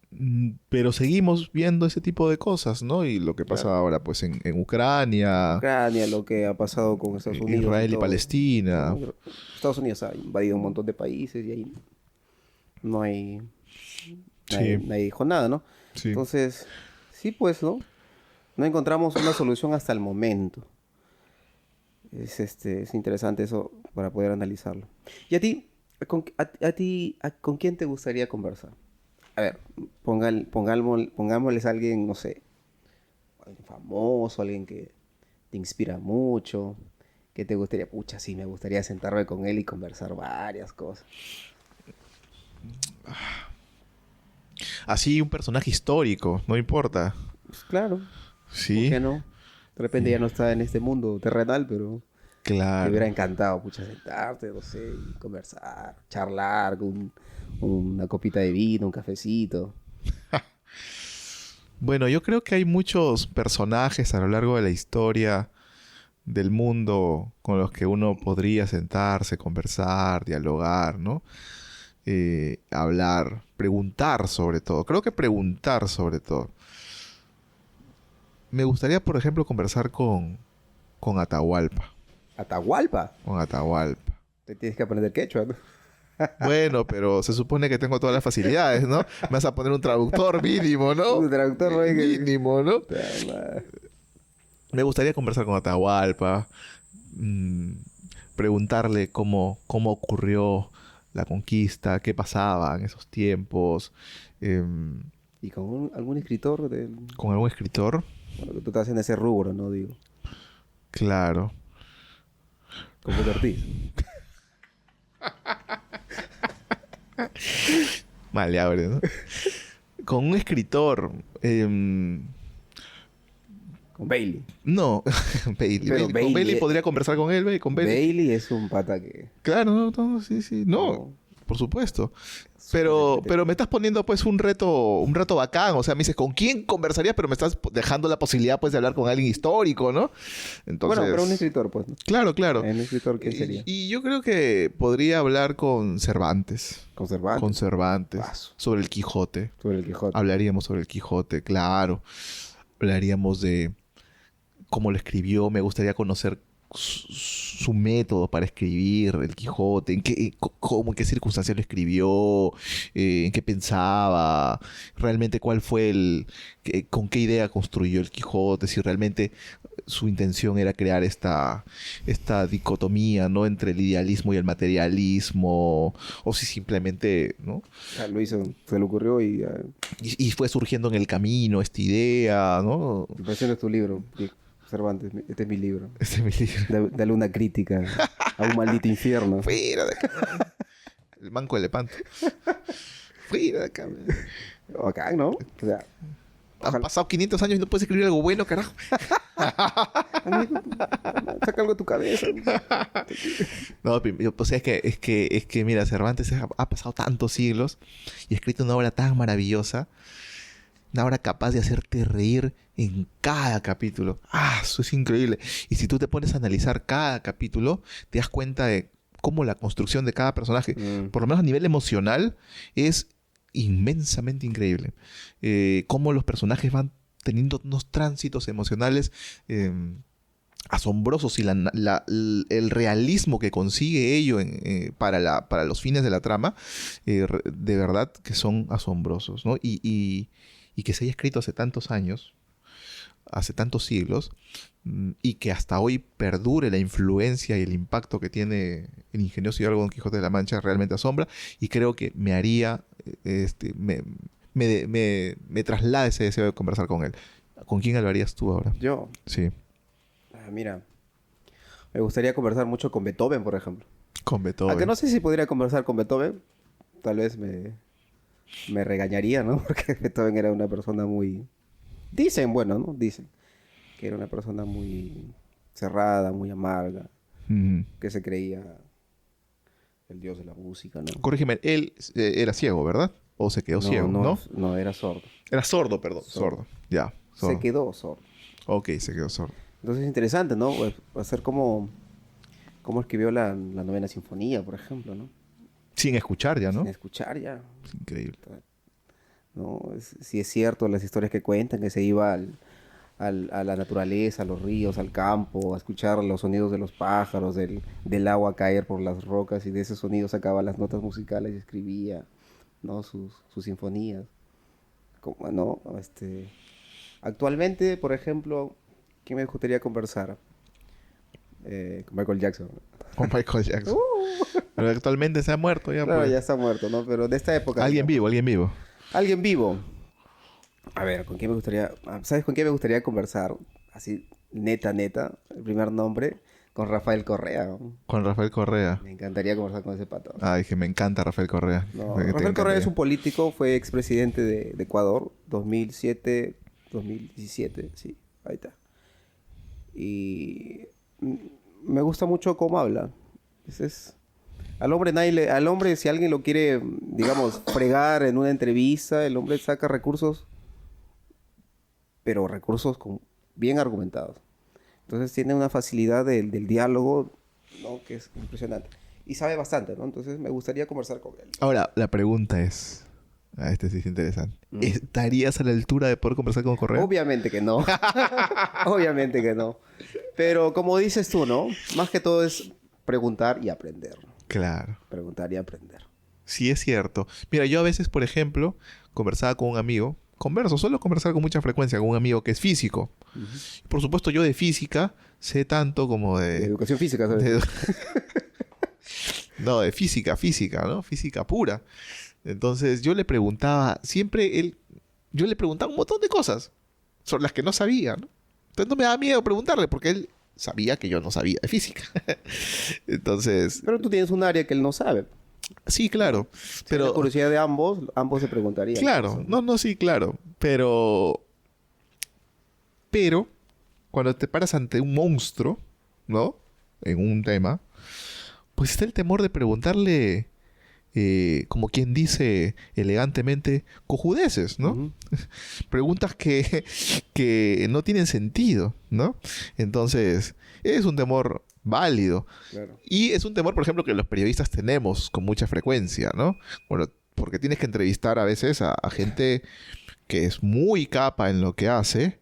Pero seguimos viendo ese tipo de cosas, ¿no? Y lo que pasa Claro. ahora, pues, en Ucrania, Ucrania, lo que ha pasado con Estados Unidos. Israel y todo. Palestina. ¿No? Estados Unidos ha invadido un montón de países y ahí no hay... Nadie dijo nada, ¿no? Sí. Entonces, sí, pues, ¿no? No encontramos una solución hasta el momento. Es interesante eso para poder analizarlo. ¿Y a ti, con quién te gustaría conversar? A ver, pongámosles a alguien, no sé, alguien famoso, alguien que te inspira mucho, que te gustaría, pucha, sí, me gustaría sentarme con él y conversar varias cosas. Así un personaje histórico, no importa. Pues claro, ¿por Sí, qué no? De repente ya no está en este mundo terrenal, pero te claro. hubiera encantado, pucha, sentarte, no sé, y conversar, charlar con una copita de vino, un cafecito. Bueno, yo creo que hay muchos personajes a lo largo de la historia del mundo con los que uno podría sentarse, conversar, dialogar, ¿no? Hablar, preguntar sobre todo. Creo que preguntar sobre todo. Me gustaría, por ejemplo, conversar con Atahualpa. Atahualpa. Con Atahualpa. Te tienes que aprender quechua, ¿no? Bueno, pero se supone que tengo todas las facilidades, ¿no? Me vas a poner un traductor mínimo, ¿no? Un traductor, ¿no? Mínimo, ¿no? Puta madre. Me gustaría conversar con Atahualpa, preguntarle cómo ocurrió la conquista, qué pasaba en esos tiempos, Y con algún escritor con algún escritor, bueno, que tú estás en ese rubro, ¿no? Digo, claro. con Peter Ortiz. Maleable, ¿no? Con un escritor, Con Bailey. no, Bailey. Pero Con Bailey, Bailey podría conversar con él, con Bailey. Bailey es un pata que... Claro, no, sí, sí. No, por supuesto. Pero me estás poniendo pues un reto bacán. O sea, me dices, ¿con quién conversarías? Pero me estás dejando la posibilidad pues de hablar con alguien histórico, ¿no? Entonces, Bueno, pero un escritor, pues, ¿no? Claro. ¿Un escritor quién sería? Y yo creo que podría hablar con Cervantes. Con Cervantes. Con Cervantes. Paso. Sobre el Quijote. Sobre el Quijote. Hablaríamos sobre el Quijote, claro. Hablaríamos de cómo lo escribió. Me gustaría conocer su método para escribir el Quijote, en qué circunstancias lo escribió, en qué pensaba, realmente cuál fue con qué idea construyó el Quijote, si realmente su intención era crear esta dicotomía, ¿no? Entre el idealismo y el materialismo, o si simplemente, ¿no? Lo hizo, se le ocurrió y... Y fue surgiendo en el camino esta idea, ¿no? Impresión es tu libro, Cervantes. Este es mi libro. Este es mi libro. Dale una crítica a un maldito infierno. Fuera de acá. El manco de Lepanto. Fuera de acá. Acá, ¿no? O sea, Han pasado 500 años y no puedes escribir algo bueno, carajo. amigo, saca algo de tu cabeza. No, o sea, es que mira, Cervantes ha pasado tantos siglos y ha escrito una obra tan maravillosa, una obra capaz de hacerte reír en cada capítulo. Eso es increíble. Y si tú te pones a analizar cada capítulo, te das cuenta de cómo la construcción de cada personaje, por lo menos a nivel emocional, es inmensamente increíble. Cómo los personajes van teniendo unos tránsitos emocionales asombrosos y el realismo que consigue ello para los fines de la trama, de verdad que son asombrosos, ¿no? Y que se haya escrito hace tantos años, hace tantos siglos, y que hasta hoy perdure la influencia y el impacto que tiene el ingenioso hidalgo Don Quijote de la Mancha, realmente asombra, y creo que me haría, me traslada ese deseo de conversar con él. ¿Con quién hablarías tú ahora? Yo. Sí. Mira, me gustaría conversar mucho con Beethoven, por ejemplo. Con Beethoven. Aunque no sé si podría conversar con Beethoven. Tal vez me regañaría, ¿no? Porque Beethoven era una persona muy... Dicen, bueno, ¿no? Dicen que era una persona muy cerrada, muy amarga, que se creía el dios de la música, ¿no? Corrígeme, él era ciego, ¿verdad? ¿O se quedó ciego, no? No, era sordo. Era sordo, perdón. Sordo. Ya. Sordo. Se quedó sordo. Ok, se quedó sordo. Entonces es interesante, ¿no? Pues, hacer como escribió la novena sinfonía, por ejemplo, ¿no? Sin escuchar ya, ¿no? Sin escuchar ya. Es increíble. ¿No? Si es cierto las historias que cuentan, que se iba a la naturaleza, a los ríos, al campo, a escuchar los sonidos de los pájaros, del agua caer por las rocas, y de esos sonidos sacaba las notas musicales y escribía, ¿no? Sus sinfonías. Como, ¿no? Actualmente, por ejemplo, ¿quién me gustaría conversar? Con Michael Jackson. Con Michael Jackson. Pero actualmente se ha muerto ya. Claro, pues. ya está muerto, ¿no? Pero de esta época... Alguien vivo. Alguien vivo. A ver, ¿con quién me gustaría... ¿Sabes con quién me gustaría conversar? Así, neta. El primer nombre, con Rafael Correa, ¿no? Con Rafael Correa. Me encantaría conversar con ese pato. Ay, que me encanta Rafael Correa. No, Rafael Correa es un político, fue expresidente de Ecuador, 2007, 2017, sí, ahí está. Y me gusta mucho cómo habla. Al hombre, si alguien lo quiere, digamos, fregar en una entrevista, el hombre saca recursos, pero recursos bien argumentados. Entonces tiene una facilidad del diálogo, ¿no? Que es impresionante. Y sabe bastante, ¿no? Entonces me gustaría conversar con él. Ahora, la pregunta es... este sí es interesante. ¿Estarías a la altura de poder conversar con Correa? Obviamente que no. Obviamente que no. Pero como dices tú, ¿no? Más que todo es preguntar y aprender. Claro. Preguntar y aprender. Sí, es cierto. Mira, yo a veces, por ejemplo, conversaba con un amigo. Suelo conversar con mucha frecuencia con un amigo que es físico. Por supuesto, yo de física sé tanto como de educación física, ¿sabes? No, de física, ¿no? Física pura. Entonces, yo le preguntaba, yo le preguntaba un montón de cosas sobre las que no sabía, ¿no? Entonces no me daba miedo preguntarle porque él sabía que yo no sabía de física. Entonces... Pero tú tienes un área que él no sabe. Sí, claro. Pero la curiosidad de ambos se preguntarían. Claro, sí, claro. Pero cuando te paras ante un monstruo, ¿no? En un tema, pues está el temor de preguntarle, como quien dice elegantemente, cojudeces, ¿no? Preguntas que no tienen sentido, ¿no? Entonces, es un temor válido. Claro. Y es un temor, por ejemplo, que los periodistas tenemos con mucha frecuencia, ¿no? Bueno, porque tienes que entrevistar a veces a gente que es muy capa en lo que hace,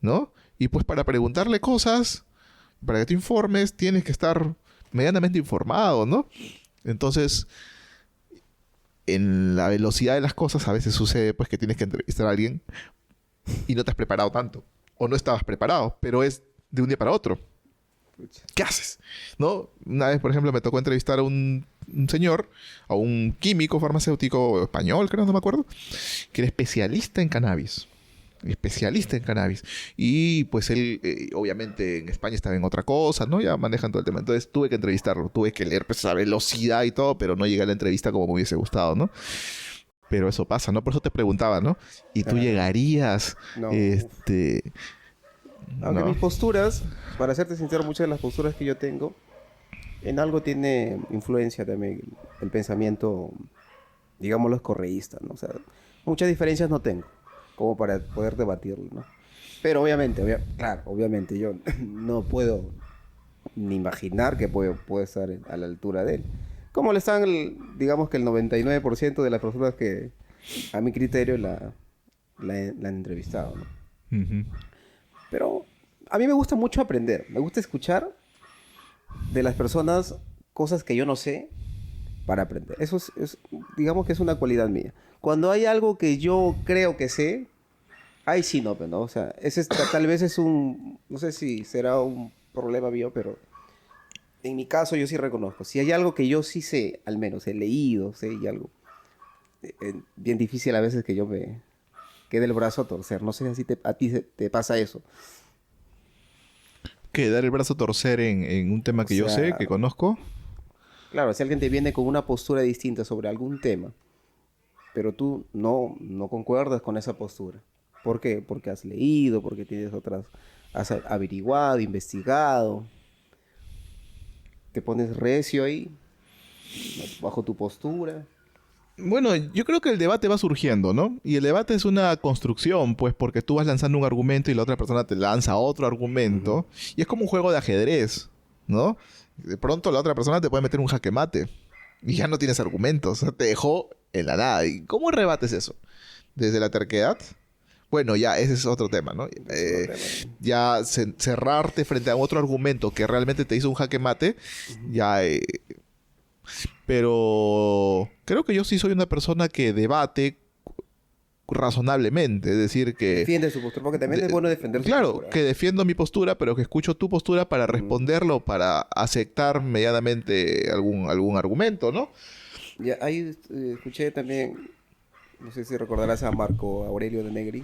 ¿no? Y pues para preguntarle cosas, para que te informes, tienes que estar medianamente informado, ¿no? Entonces, en la velocidad de las cosas, a veces sucede pues que tienes que entrevistar a alguien y no te has preparado tanto. O no estabas preparado, pero es de un día para otro. ¿Qué haces? ¿No? Una vez, por ejemplo, me tocó entrevistar a un señor, a un químico farmacéutico español, creo, no me acuerdo, que era especialista en cannabis. Especialista en cannabis. Y pues él, obviamente, en España estaba en otra cosa, ¿no? Ya manejan todo el tema. Entonces tuve que entrevistarlo. Tuve que leer pues a velocidad y todo, pero no llegué a la entrevista como me hubiese gustado, ¿no? Pero eso pasa, ¿no? Por eso te preguntaba, ¿no? ¿Y tú llegarías? No. Aunque No. mis posturas, para serte sincero, muchas de las posturas que yo tengo, en algo tiene influencia también el pensamiento, digámoslo, correísta, ¿no? O sea, muchas diferencias no tengo, como para poder debatirlo, ¿no? Pero obviamente, claro, obviamente yo no puedo ni imaginar que puedo estar a la altura de él. Como le están, digamos que el 99% de las personas que, a mi criterio, la han entrevistado, ¿no? Ujú. Pero a mí me gusta mucho aprender. Me gusta escuchar de las personas cosas que yo no sé para aprender. Eso digamos que es una cualidad mía. Cuando hay algo que yo creo que sé, ahí sí no, pero no. O sea, tal vez es no sé si será un problema mío, pero en mi caso yo sí reconozco. Si hay algo que yo sí sé, al menos he leído, sé y algo, bien difícil a veces que yo me quede el brazo a torcer. No sé si a ti te pasa eso. ¿Qué? ¿Dar el brazo a torcer en un tema O que yo sé, sea, que conozco? claro, si alguien te viene con una postura distinta sobre algún tema, pero tú no concuerdas con esa postura. ¿Por qué? Porque has leído, porque tienes otras, has averiguado, investigado, te pones recio ahí, ¿no? Bajo tu postura. Bueno, yo creo que el debate va surgiendo, ¿no? Y el debate es una construcción, pues, porque tú vas lanzando un argumento y la otra persona te lanza otro argumento. Y es como un juego de ajedrez, ¿no? De pronto la otra persona te puede meter un jaque mate. Y ya no tienes argumentos. O sea, te dejó en la nada. ¿Y cómo rebates eso? ¿Desde la terquedad? Bueno, ya, ese es otro tema, ¿no? Es otro tema. Ya cerrarte frente a otro argumento que realmente te hizo un jaque mate, ya... pero creo que yo sí soy una persona que debate razonablemente. Es decir, que... Defiende su postura, porque también es bueno defender su Claro, postura. que defiendo mi postura, pero que escucho tu postura para responderlo, para aceptar medianamente algún argumento, ¿no? Ya, ahí escuché también, no sé si recordarás a Marco Aurelio de Negri.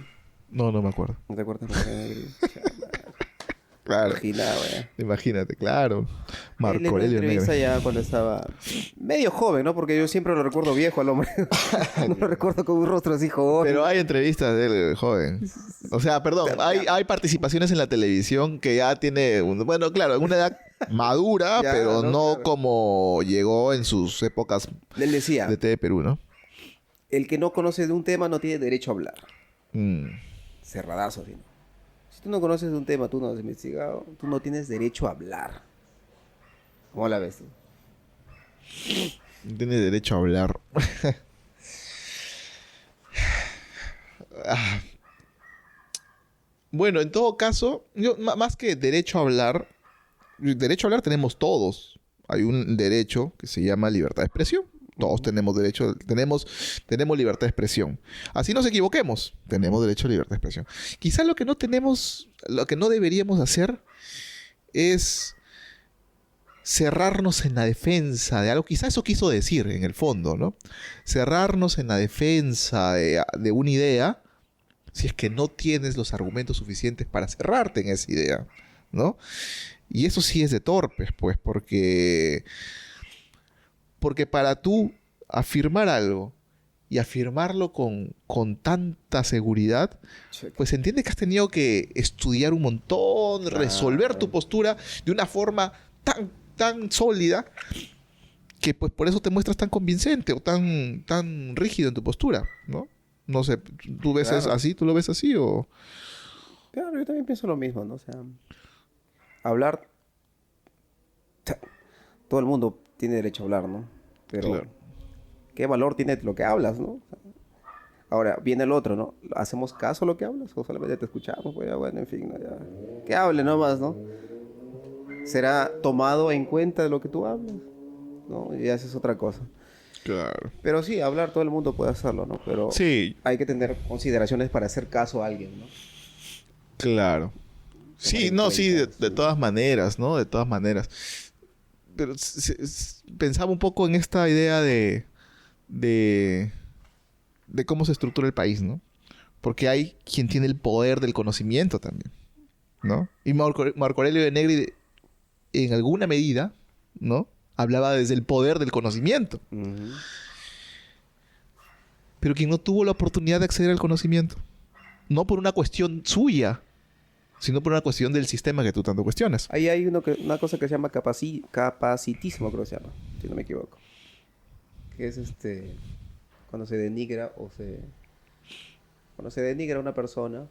No, no me acuerdo. ¿No te acuerdas de Marco de Negri? Claro. Imaginaba, ya. Imagínate, claro. Él Marco en una Aurelio entrevista Negri. ya cuando estaba medio joven, ¿no? Porque yo siempre lo recuerdo viejo al hombre. No lo recuerdo con un rostro así joven. Pero hay entrevistas del joven. O sea, perdón, hay participaciones en la televisión que ya tiene... bueno, claro, en una edad madura, Ya, pero ¿no? no Claro. como llegó en sus épocas Él decía, de TV Perú, ¿no? el que no conoce de un tema no tiene derecho a hablar. Mm. Cerradazo, ¿sí? Si tú no conoces de un tema, tú no has investigado, tú no tienes derecho a hablar. ¿Cómo la ves tú? No tiene derecho a hablar. Ah. Bueno, en todo caso, más que derecho a hablar tenemos todos. Hay un derecho que se llama libertad de expresión. Todos tenemos derecho, tenemos libertad de expresión. Así nos equivoquemos, tenemos derecho a libertad de expresión. Quizás lo que no tenemos, lo que no deberíamos hacer es cerrarnos en la defensa de algo. Quizás eso quiso decir en el fondo, ¿no? Cerrarnos en la defensa de una idea si es que no tienes los argumentos suficientes para cerrarte en esa idea, ¿no? Y eso sí es de torpes, pues, porque para tú afirmar algo y afirmarlo con tanta seguridad, pues entiende que has tenido que estudiar un montón, resolver tu postura de una forma tan sólida que pues por eso te muestras tan convincente o tan rígido en tu postura, ¿no? No sé, ¿tú ves Claro. así? ¿Tú lo ves así o...? Claro, yo también pienso lo mismo, ¿no? O sea, hablar, todo el mundo tiene derecho a hablar, ¿no? Pero, Claro. ¿qué valor tiene lo que hablas, no? O sea, ahora, viene el otro, ¿no? ¿Hacemos caso a lo que hablas o solamente te escuchamos? Pues ya, bueno, en fin, ¿no? Ya, que hable nomás, ¿no? será tomado en cuenta de lo que tú hablas, ¿no? Y esa es otra cosa. Claro. Pero sí, hablar todo el mundo puede hacerlo, ¿no? Pero Sí, hay que tener consideraciones para hacer caso a alguien, ¿no? claro. Sí, en no, sí, cuenta, de sí. todas maneras, ¿no? De todas maneras. Pero pensaba un poco en esta idea de, de cómo se estructura el país, ¿no? Porque hay quien tiene el poder del conocimiento también, ¿no? Y Marco Aurelio de Negri, en alguna medida, ¿no? Hablaba desde el poder del conocimiento. Ujú. Pero quien no tuvo la oportunidad de acceder al conocimiento, no por una cuestión suya, sino por una cuestión del sistema que tú tanto cuestionas. Ahí hay una cosa que se llama capacitismo, creo que se llama, si no me equivoco. Que es cuando se denigra cuando se denigra a una persona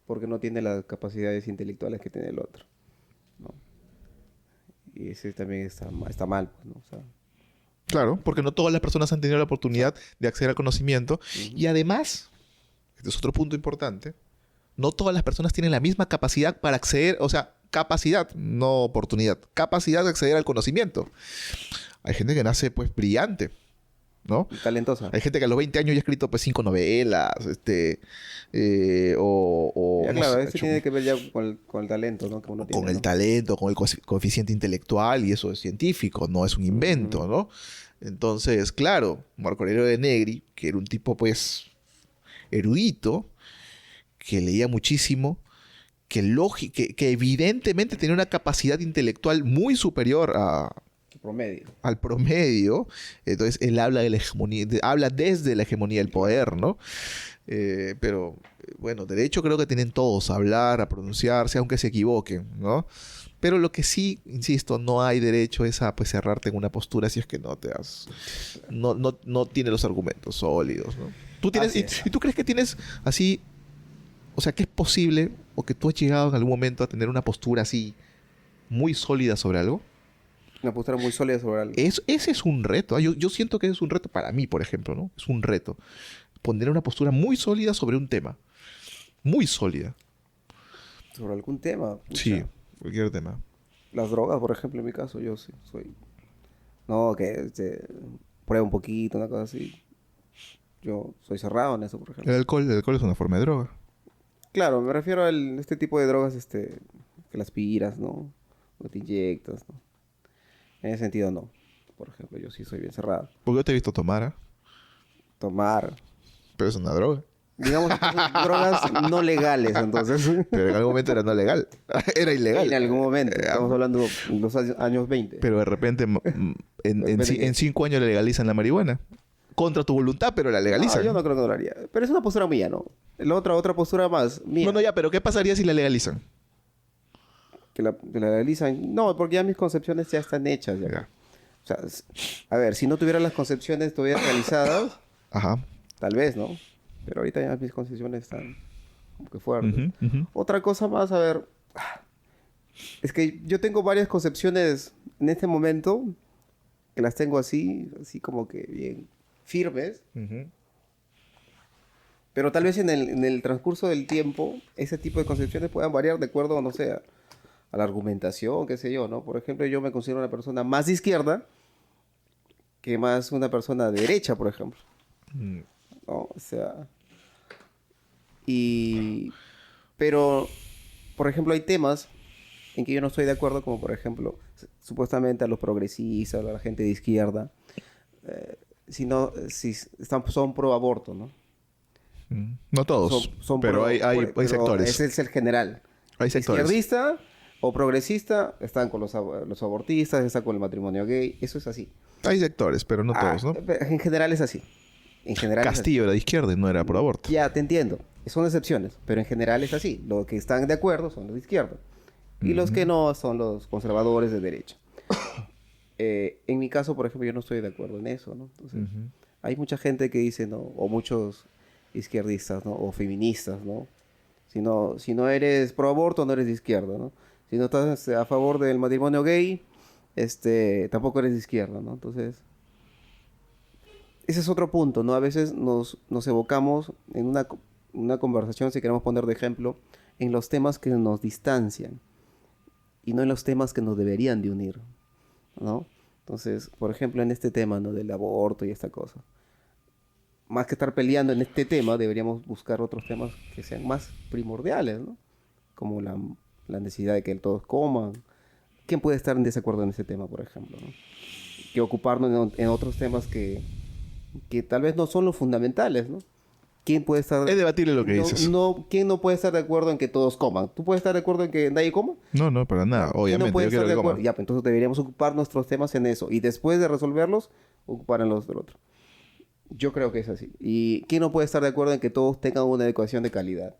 porque no tiene las capacidades intelectuales que tiene el otro, ¿no? Y ese también está mal, pues, ¿no? O sea, Claro, porque no todas las personas han tenido la oportunidad de acceder al conocimiento. ujú. Y además, este es otro punto importante, no todas las personas tienen la misma capacidad para acceder, o sea, capacidad, no oportunidad, capacidad de acceder al conocimiento. Hay gente que nace pues brillante, ¿no? Y talentosa. Hay gente que a los 20 años ya ha escrito pues 5 novelas, o Ya, no claro, sé, ha eso hecho tiene que ver ya con el talento, ¿no? Que uno tiene, con el ¿no? talento, con el coeficiente intelectual, y eso es científico, no es un invento, Ujú. ¿no? Entonces, claro, Marco Aurelio de Negri, que era un tipo pues erudito, que leía muchísimo, que evidentemente tenía una capacidad intelectual muy superior Promedio. al promedio. Entonces él habla de la hegemonía, habla desde la hegemonía del poder, ¿no? Pero bueno, derecho creo que tienen todos a hablar, a pronunciarse, aunque se equivoquen, ¿no? Pero lo que sí, insisto, no hay derecho es a pues, cerrarte en una postura si es que no tienes los argumentos sólidos, ¿no? Tú tienes, Así es. y tú crees que tienes así, o sea, que es posible o que tú has llegado en algún momento a tener una postura así muy sólida sobre algo? Una postura muy sólida sobre algo. Ese es un reto. Yo siento que es un reto para mí, por ejemplo, ¿no? Es un reto. Poner una postura muy sólida sobre un tema. Muy sólida. Sobre algún tema. Sí, Pucha. cualquier tema. Las drogas, por ejemplo, en mi caso, yo sí soy... No, que prueba un poquito, una cosa así. Yo soy cerrado en eso, por ejemplo. El alcohol es una forma de droga. Claro, me refiero a este tipo de drogas, que las aspiras, ¿no? O te inyectas, ¿no? En ese sentido, no. Por ejemplo, yo sí soy bien cerrado. Porque yo te he visto tomar, ¿ah? Tomar. Pero es una droga. Digamos que son drogas no legales, entonces. Pero en algún momento era no legal. Era ilegal. En algún momento. Estamos hablando de los años 20. Pero de repente, en 5 años le legalizan la marihuana. Contra tu voluntad, pero la No, legalizan. yo no creo que lo haría. Pero es una postura mía, ¿no? La otra postura más mía. No, ya, pero ¿qué pasaría si la legalizan? Que la realizan. No, porque ya mis concepciones ya están hechas. Ya. Ya. O sea, a ver, si no tuviera las concepciones todavía realizadas, Ajá. tal vez, ¿no? Pero ahorita ya mis concepciones están como que fuertes. Ujú, ujú. Otra cosa más, a ver. Es que yo tengo varias concepciones en este momento que las tengo así como que bien firmes. Ujú. Pero tal vez en el transcurso del tiempo, ese tipo de concepciones puedan variar de acuerdo, no sé, a la argumentación, qué sé yo, ¿no? Por ejemplo, yo me considero una persona más de izquierda que más una persona de derecha, por ejemplo, Mm. ¿no? O sea, pero, por ejemplo, hay temas en que yo no estoy de acuerdo, como por ejemplo, supuestamente a los progresistas, a la gente de izquierda, si son pro aborto, ¿no? No todos, Son pero pro- hay pero sectores. Ese es el general. Hay sectores. Izquierdista o progresista están con los abortistas, están con el matrimonio gay. Eso es así. Hay sectores, pero no todos, ¿no? En general es así. En general es así. Castillo era de izquierda y no era por aborto. Ya, te entiendo. Son excepciones, pero en general es así. Los que están de acuerdo son los de izquierda. Y los que no son los conservadores de derecha. En mi caso, por ejemplo, yo no estoy de acuerdo en eso, ¿no? Entonces, Ujú. hay mucha gente que dice, ¿no? O muchos izquierdistas, ¿no? O feministas, ¿no? Si no eres pro aborto, no eres de izquierda, ¿no? Si no estás a favor del matrimonio gay, tampoco eres de izquierda, ¿no? Entonces, ese es otro punto, ¿no? A veces nos evocamos en una conversación, si queremos poner de ejemplo, en los temas que nos distancian. y no en los temas que nos deberían de unir, ¿no? Entonces, por ejemplo, en este tema, ¿no? Del aborto y esta cosa. Más que estar peleando en este tema, deberíamos buscar otros temas que sean más primordiales, ¿no? Como la necesidad de que todos coman. ¿Quién puede estar en desacuerdo en ese tema, por ejemplo, ¿no? Que ocuparnos en otros temas que tal vez no son los fundamentales, ¿no? ¿Quién puede estar... Es debatible lo que dices. ¿Quién no puede estar de acuerdo en que todos coman? ¿Tú puedes estar de acuerdo en que nadie coma? No, para nada. ¿Quién Obviamente, no puede yo quiero estar de que acuerdo? coman. Ya, pues entonces deberíamos ocupar nuestros temas en eso. Y después de resolverlos, ocupar en los del otro. Yo creo que es así. ¿Y quién no puede estar de acuerdo en que todos tengan una educación de calidad?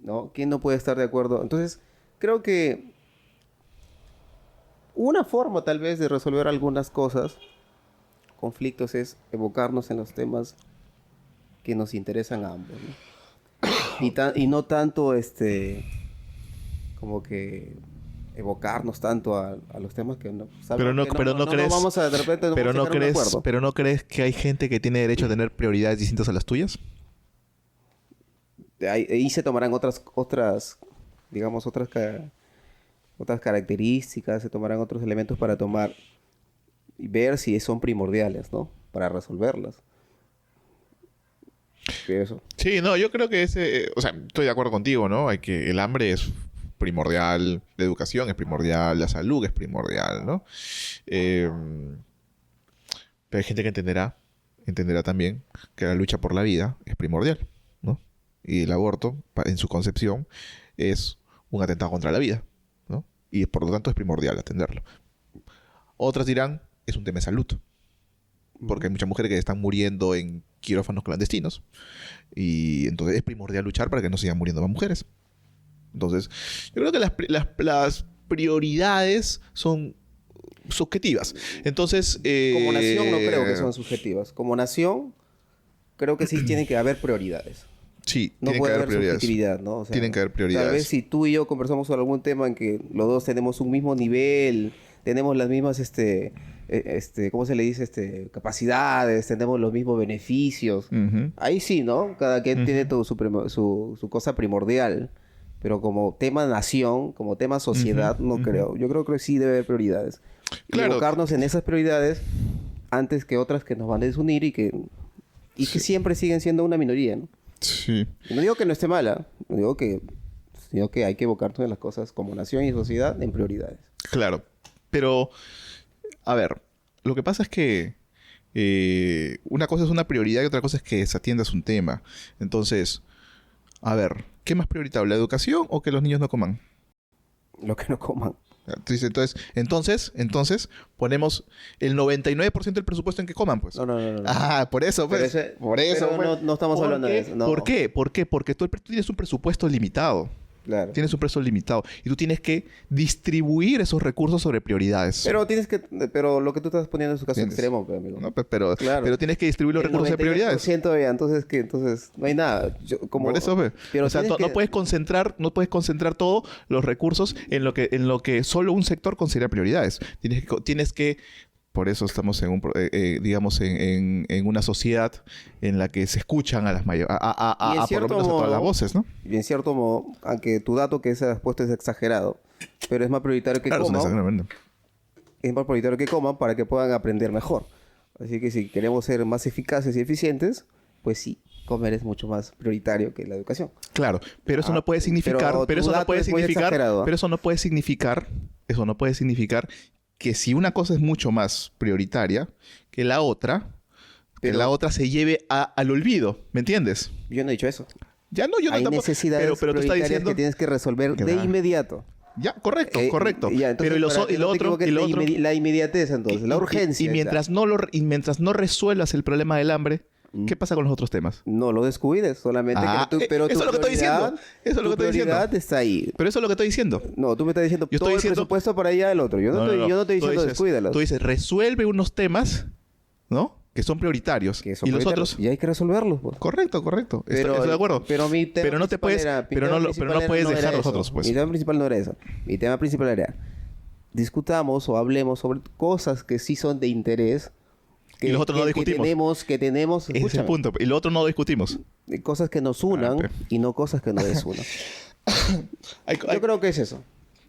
¿No? ¿Quién no puede estar de acuerdo? Entonces, creo que una forma tal vez de resolver algunas cosas, conflictos, es evocarnos en los temas que nos interesan a ambos, ¿no? Y no tanto como que evocarnos tanto a los temas que no sabemos Pero no crees, vamos a de repente no pero vamos a no llegar a un crees, acuerdo. pero no crees que hay gente que tiene derecho a tener prioridades distintas a las tuyas. Ahí se tomarán otras digamos otras características, se tomarán otros elementos para tomar y ver si son primordiales, ¿no? Para resolverlas. Eso. Sí, no, yo creo que o sea, estoy de acuerdo contigo, ¿no? El hambre es primordial, la educación es primordial, la salud es primordial, ¿no? Pero hay gente que entenderá también que la lucha por la vida es primordial, ¿no? Y el aborto, en su concepción, es un atentado contra la vida, ¿no? Y por lo tanto es primordial atenderlo. Otras dirán, es un tema de salud. Porque hay muchas mujeres que están muriendo en quirófanos clandestinos. Y entonces es primordial luchar para que no sigan muriendo más mujeres. Entonces, yo creo que las prioridades son subjetivas. Entonces... Como nación no creo que son subjetivas. Como nación, creo que sí tienen que haber prioridades. Sí, No tienen puede que haber haber prioridades. subjetividad, ¿no? O sea, Tienen que haber prioridades. Tal vez si tú y yo conversamos sobre algún tema en que los dos tenemos un mismo nivel, tenemos las mismas, ¿cómo se le dice? Capacidades, tenemos los mismos beneficios. Ujú. Ahí sí, ¿no? Cada quien tiene su cosa primordial. Pero como tema nación, como tema sociedad, no creo. Yo creo que sí debe haber prioridades. Claro. Y enfocarnos en esas prioridades antes que otras que nos van a desunir y que siempre siguen siendo una minoría, ¿no? Sí. Y no digo que no esté mala, no digo que hay que evocarnos en las cosas como nación y sociedad en prioridades. Claro. Pero, a ver, lo que pasa es que una cosa es una prioridad y otra cosa es que se atiendas un tema. Entonces, a ver, ¿qué más prioritario, la educación o que los niños no coman? Lo que no coman. Entonces, ponemos el 99% del presupuesto en que coman, pues. No. Ah, por eso, pues. Pero no estamos ¿Por hablando qué? de eso. No. ¿Por qué? Porque tú tienes un presupuesto limitado. Claro. Tienes un presupuesto limitado. Y tú tienes que distribuir esos recursos sobre prioridades. Pero lo que tú estás poniendo es un caso ¿Entiendes? extremo, pues, amigo. ¿No? Pero Claro. tienes que distribuir los El recursos de prioridades. 99% ya, entonces, ¿qué? Entonces, no hay nada. Por eso, pues. Pero O sea, tienes no puedes concentrar todos los recursos en lo que solo un sector considera prioridades. Tienes que por eso estamos en en una sociedad en la que se escuchan a las por lo menos a todas las voces, ¿no? Y en cierto modo, aunque tu dato que has puesto es exagerado, pero es más prioritario que Claro, coman. exactamente. Es más prioritario que coman para que puedan aprender mejor. Así que si queremos ser más eficaces y eficientes, pues sí, comer es mucho más prioritario que la educación. Claro, pero eso no puede significar, pero tu dato es muy exagerado. pero eso no puede significar que si una cosa es mucho más prioritaria que la otra, que la otra se lleve al olvido, ¿me entiendes? Yo no he dicho eso. Ya no, yo no Hay tampoco. necesidades Pero tú estás prioritarias diciendo que tienes que resolver que de nada. inmediato. Ya, correcto. Ya, entonces, Pero y lo para que no te otro, equivoques, la inmediatez, entonces, la urgencia. y mientras no resuelvas el problema del hambre, ¿qué pasa con los otros temas? No lo descuides, solamente pero eso es lo que estoy diciendo. Eso es lo que estoy diciendo. prioridad está ahí. Pero eso es lo que estoy diciendo. No, tú me estás diciendo Yo todo estoy el diciendo- presupuesto para allá el otro. Yo no estoy diciendo descuídalos. Tú dices, resuelve unos temas, ¿no? Que son prioritarios. Que son y los prioritarios. otros... Y hay que resolverlos, pues. Correcto. Estoy de acuerdo. Pero mi tema Pero no te principal puedes... Pero no puedes era dejar los eso. otros, pues. Mi tema principal no era eso. Mi tema principal era discutamos o hablemos sobre cosas que sí son de interés. Y los otros no discutimos. Que tenemos, Ese es el escúchame, punto. Y lo otro no discutimos. cosas que nos unan pe. y no cosas que nos desunan. Hay Yo creo que es eso.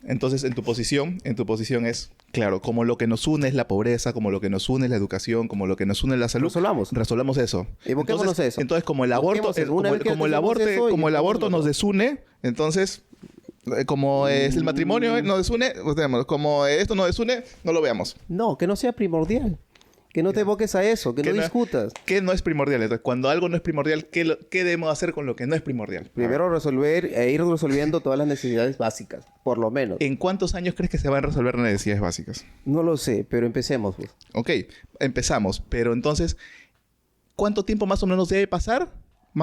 Entonces, en tu posición es, claro, como lo que nos une es la pobreza, como lo que nos une es la educación, como lo que nos une es la salud. Resolvamos eso. Evoquémonos eso. Entonces, como el aborto, como el aborto nos desune, entonces, como es el matrimonio nos desune, como esto nos desune, no lo veamos. No, que no sea primordial. Que no te evoques a eso, que no discutas. ¿Qué no es primordial? Entonces, cuando algo no es primordial, ¿qué debemos hacer con lo que no es primordial? Primero resolver e ir resolviendo todas las necesidades básicas, por lo menos. ¿En cuántos años crees que se van a resolver las necesidades básicas? No lo sé, pero empecemos, pues. Ok, empezamos. Pero entonces, ¿cuánto tiempo más o menos debe pasar?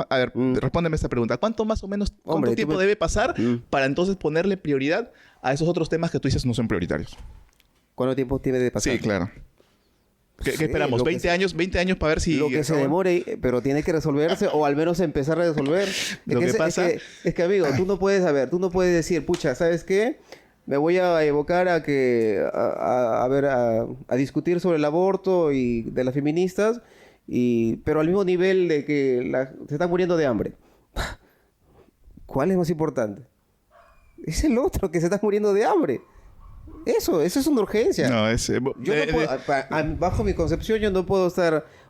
A ver, respóndeme esta pregunta. ¿Cuánto tiempo debe pasar para entonces ponerle prioridad a esos otros temas que tú dices no son prioritarios? ¿Cuánto tiempo tiene de pasar? Sí, claro. ¿Qué esperamos? ¿20 años? ¿20 años para ver si... Lo que se demore, pero tiene que resolverse o al menos empezar a resolver. Es que, amigo, tú no puedes decir, pucha, ¿sabes qué? Me voy a evocar a discutir sobre el aborto y de las feministas, pero al mismo nivel de que se están muriendo de hambre. ¿Cuál es más importante? Es el otro que se está muriendo de hambre. Eso es una urgencia. No, bajo mi concepción, yo no puedo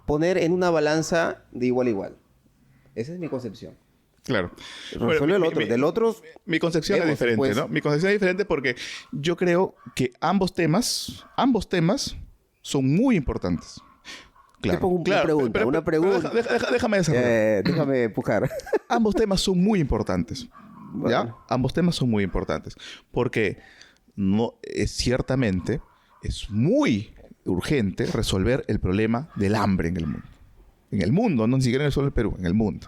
poner en una balanza de igual a igual. Esa es mi concepción. Claro. Resuelve el otro. Del otro... Mi concepción es diferente, pues, ¿no? Mi concepción es diferente porque yo creo que ambos temas son muy importantes. Claro. Te pongo una pregunta. Déjame desarrollar. Déjame empujar. Ambos temas son muy importantes. Bueno. ¿Ya? Ambos temas son muy importantes. Porque ciertamente es muy urgente resolver el problema del hambre en el mundo. En el mundo, no ni siquiera en el solo el Perú, en el mundo.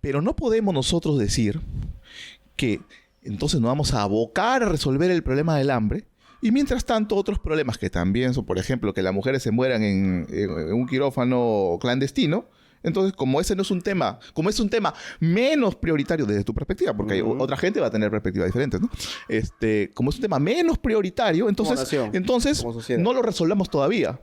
Pero no podemos nosotros decir que entonces nos vamos a abocar a resolver el problema del hambre y mientras tanto otros problemas que también son, por ejemplo, que las mujeres se mueran en un quirófano clandestino. Entonces, como ese no es un tema, como es un tema menos prioritario desde tu perspectiva, porque hay otra gente va a tener perspectivas diferentes, ¿no? Como es un tema menos prioritario, entonces no lo resolvamos todavía.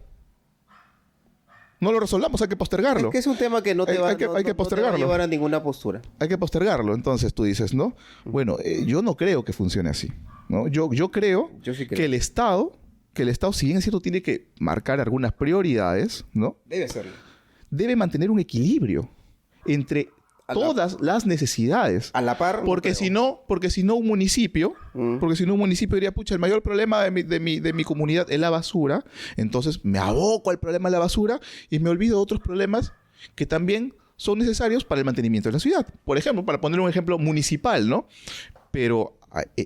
No lo resolvamos, hay que postergarlo. Es que es un tema que no te va a llevar a ninguna postura. Hay que postergarlo. Entonces tú dices, ¿no? Bueno, yo no creo que funcione así, ¿no? Yo creo que el Estado, si bien es cierto, tiene que marcar algunas prioridades, ¿no? Debe hacerlo. Debe mantener un equilibrio entre todas las necesidades. A la par. Porque si no un municipio diría, pucha, el mayor problema de mi comunidad es la basura, entonces me aboco al problema de la basura y me olvido de otros problemas que también son necesarios para el mantenimiento de la ciudad. Por ejemplo, para poner un ejemplo municipal, ¿no? Pero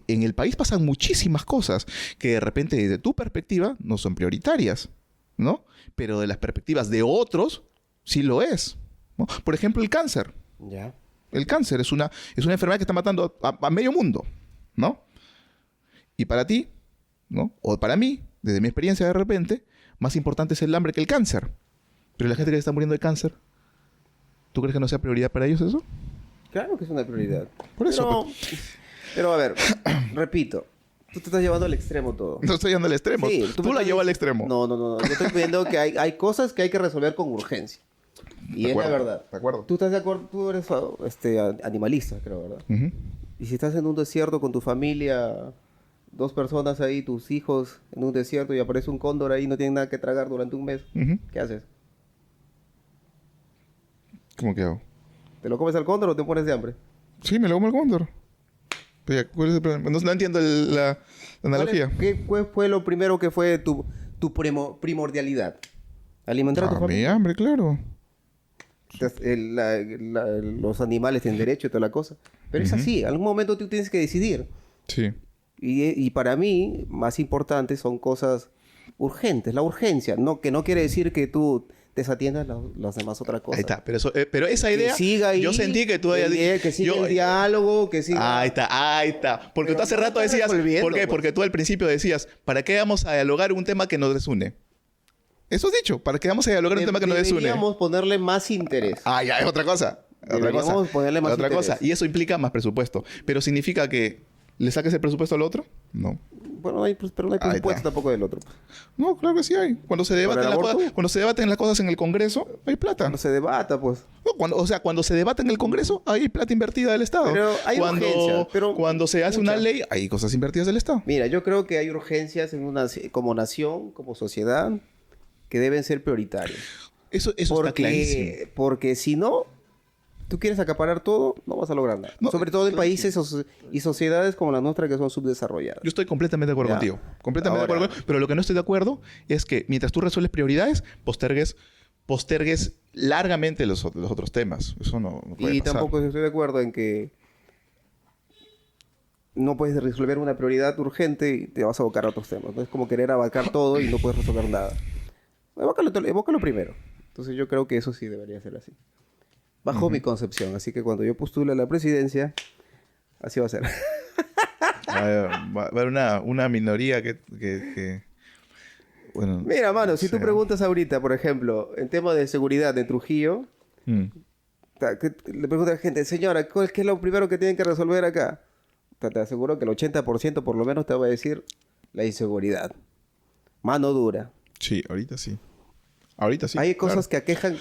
en el país pasan muchísimas cosas que de repente desde tu perspectiva no son prioritarias, ¿no? Pero de las perspectivas de otros sí lo es, ¿no? Por ejemplo, el cáncer. Ya. El cáncer es una enfermedad que está matando a medio mundo, ¿no? Y para ti, ¿no? O para mí, desde mi experiencia de repente, más importante es el hambre que el cáncer. Pero la gente que está muriendo de cáncer, ¿tú crees que no sea prioridad para ellos eso? Claro que es una prioridad. Por eso. Pero a ver, repito. Tú te estás llevando al extremo todo. No estoy llevando al extremo. Sí, tú la llevas al extremo. No. Yo estoy viendo que hay cosas que hay que resolver con urgencia. Y es la verdad. De acuerdo. ¿Tú estás de acuerdo? Tú eres animalista, creo, ¿verdad? Uh-huh. Y si estás en un desierto con tu familia, 2 personas ahí, tus hijos en un desierto y aparece un cóndor ahí y no tienen nada que tragar durante un mes, Uh-huh. ¿qué haces? ¿Cómo que hago? ¿Te lo comes al cóndor o te pones de hambre? Sí, me lo como el cóndor. Pero ya, ¿cuál es el problema? No entiendo la analogía. ¿Qué fue lo primero que fue tu primordialidad? Alimentar a tu Mi familia. hambre, claro. Los animales tienen derecho y toda la cosa. Pero es así. En algún momento tú tienes que decidir. Sí. Y para mí, más importantes son cosas urgentes. La urgencia. Que no quiere decir que tú desatiendas las demás otras cosas. Ahí está. Pero esa idea... Que siga ahí, yo sentí que tú habías dicho... Que siga el diálogo, que siga... Ahí está. Porque Pero tú hace no rato estás decías... resolviendo, ¿Por qué? pues. Porque tú al principio decías... ¿Para qué vamos a dialogar un tema que nos desune? Eso has dicho. ¿Para qué vamos a dialogar un tema que nos desune? Deberíamos ponerle más interés. Ah, ya, es otra cosa. Deberíamos ponerle más otra interés. cosa. Y eso implica más presupuesto. Pero significa que ¿Le saques el presupuesto al otro? No. Bueno, pero no hay Ahí presupuesto está. tampoco del otro. No, claro que sí hay. Cuando se debaten, ¿Para el aborto? cuando se debaten las cosas en el Congreso, hay plata. No se debata, pues. No, cuando se debate en el Congreso, hay plata invertida del Estado. Pero hay urgencias, pero cuando se hace una muchas. ley, hay cosas invertidas del Estado. Mira, yo creo que hay urgencias como nación, como sociedad, que deben ser prioritarias. Eso está clarísimo. Porque si no, tú quieres acaparar todo, no vas a lograr nada. No, Sobre todo en países y sociedades como la nuestra que son subdesarrolladas. Yo estoy completamente de acuerdo Ya. contigo. Completamente de Ahora- acuerdo. Pero lo que no estoy de acuerdo es que mientras tú resuelves prioridades, postergues largamente los otros temas. Eso no puede Y pasar. tampoco estoy de acuerdo en que no puedes resolver una prioridad urgente y te vas a abocar a otros temas. ¿No? Es como querer abarcar todo y no puedes resolver nada. Evócalo primero. Entonces yo creo que eso sí debería ser así. Bajo mi concepción. Así que cuando yo postule a la presidencia, así va a ser. Va a haber una minoría que bueno, Mira, mano, si tú sea. preguntas ahorita, por ejemplo, en tema de seguridad de Trujillo, mm, le pregunta a la gente, señora, ¿qué es lo primero que tienen que resolver acá? Te aseguro que el 80% por lo menos te va a decir la inseguridad. Mano dura. sí, ahorita sí. Ahorita sí. Hay claro. cosas que aquejan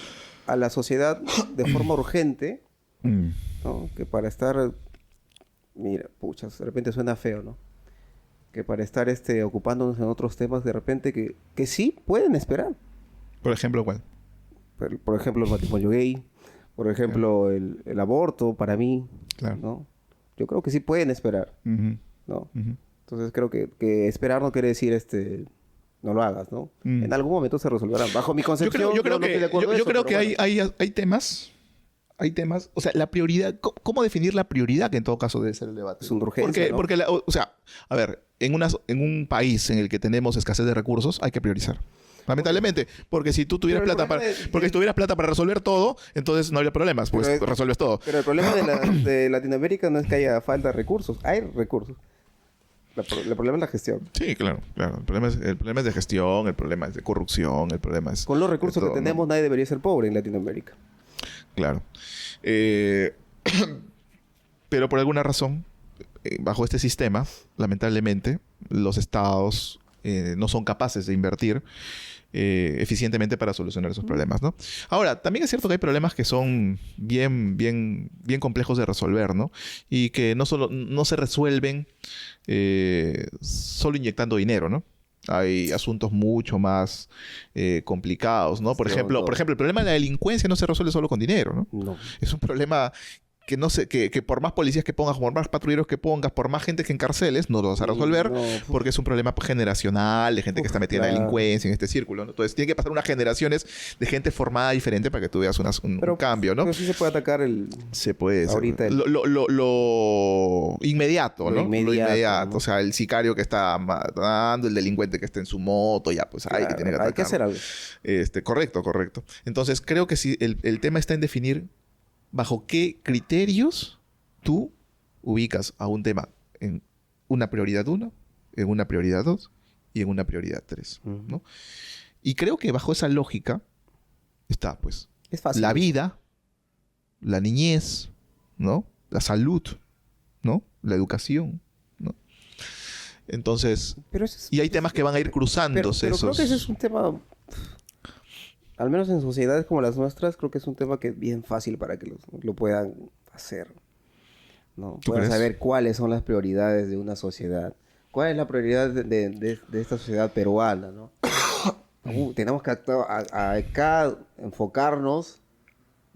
a la sociedad de forma urgente, Mm, ¿no? Que para estar... Mira, pucha, de repente suena feo, ¿no? Que para estar ocupándonos en otros temas, de repente que sí pueden esperar. Por ejemplo, ¿cuál? Por ejemplo, el matrimonio gay. Por ejemplo, el aborto, para mí. Claro. ¿No? Yo creo que sí pueden esperar, Ujú, ¿no? ujú. Entonces creo que esperar no quiere decir no lo hagas, ¿no? Mm. En algún momento se resolverá. Bajo mi Yo concepción, creo no estoy de acuerdo en yo eso, creo pero que bueno. hay temas. Hay temas. O sea, la prioridad. ¿Cómo definir la prioridad? Que en todo caso debe ser el debate. Es una urgencia, ¿no? Porque o sea, a ver, en un país en el que tenemos escasez de recursos, hay que priorizar. Lamentablemente. Porque si tú tuvieras Pero el plata para. problema Porque si tuvieras plata para resolver todo, entonces no habría problemas. Pues Pero- resuelves todo. Pero el problema de Latinoamérica no es que haya falta de recursos. Hay recursos. El problema es la gestión. Sí, claro, claro. El problema es de gestión, el problema es de corrupción, el problema es. Con los recursos de que todo, ¿no? tenemos, nadie debería ser pobre en Latinoamérica. Claro. Pero por alguna razón, bajo este sistema, lamentablemente, los estados no son capaces de invertir eficientemente para solucionar esos problemas, ¿no? Ahora, también es cierto que hay problemas que son bien complejos de resolver, ¿no? Y que no se resuelven solo inyectando dinero, ¿no? Hay asuntos mucho más complicados, ¿no? Por Sí, ejemplo, no. el problema de la delincuencia no se resuelve solo con dinero, ¿no? No. Es un problema que no sé, que por más policías que pongas, por más patrulleros que pongas, por más gente que encarceles, no lo vas a resolver No, porque es un problema pues, generacional de gente que está metida en la claro. delincuencia, en este círculo, ¿no? Entonces tiene que pasar unas generaciones de gente formada diferente para que tú veas un cambio, ¿no? Pero sí se puede atacar Se puede. ahorita Lo inmediato, Lo ¿no? inmediato, ¿no? O sea, el sicario que está matando, el delincuente que está en su moto, ya, pues hay que tener que Hay que hacer atacarlo. algo. Correcto. Entonces, creo que sí, el tema está en definir bajo qué criterios tú ubicas a un tema en una prioridad 1, en una prioridad 2 y en una prioridad 3, Ujú. ¿no? Y creo que bajo esa lógica está, pues, Es fácil. la vida, la niñez, ¿no? La salud, ¿no? La educación, ¿no? Entonces, Pero eso es- y hay temas que van a ir pero cruzándose creo esos. que ese es un tema... Al menos en sociedades como las nuestras, creo que es un tema que es bien fácil para que lo puedan hacer. ¿No? ¿Tú Puedan crees? saber cuáles son las prioridades de una sociedad. ¿Cuál es la prioridad de esta sociedad peruana, ¿no? Tenemos que acá enfocarnos,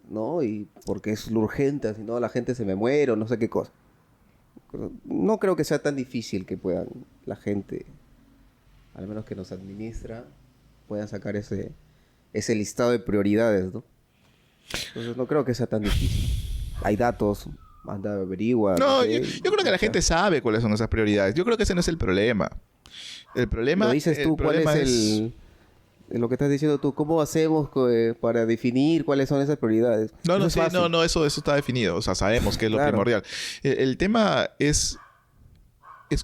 ¿no? Y porque es lo urgente, si no la gente se me muere o no sé qué cosa. No creo que sea tan difícil que puedan la gente, al menos que nos administra, puedan sacar ese listado de prioridades, ¿no? Entonces no creo que sea tan difícil. Hay datos, anda, averigua. No, sé, yo creo que la gente sabe cuáles son esas prioridades. Yo creo que ese no es el problema. El problema... Lo dices tú, ¿cuál problema es lo que estás diciendo tú? ¿Cómo hacemos para definir cuáles son esas prioridades? No, Eso es fácil. eso está definido. O sea, sabemos que es lo Claro. primordial. El tema es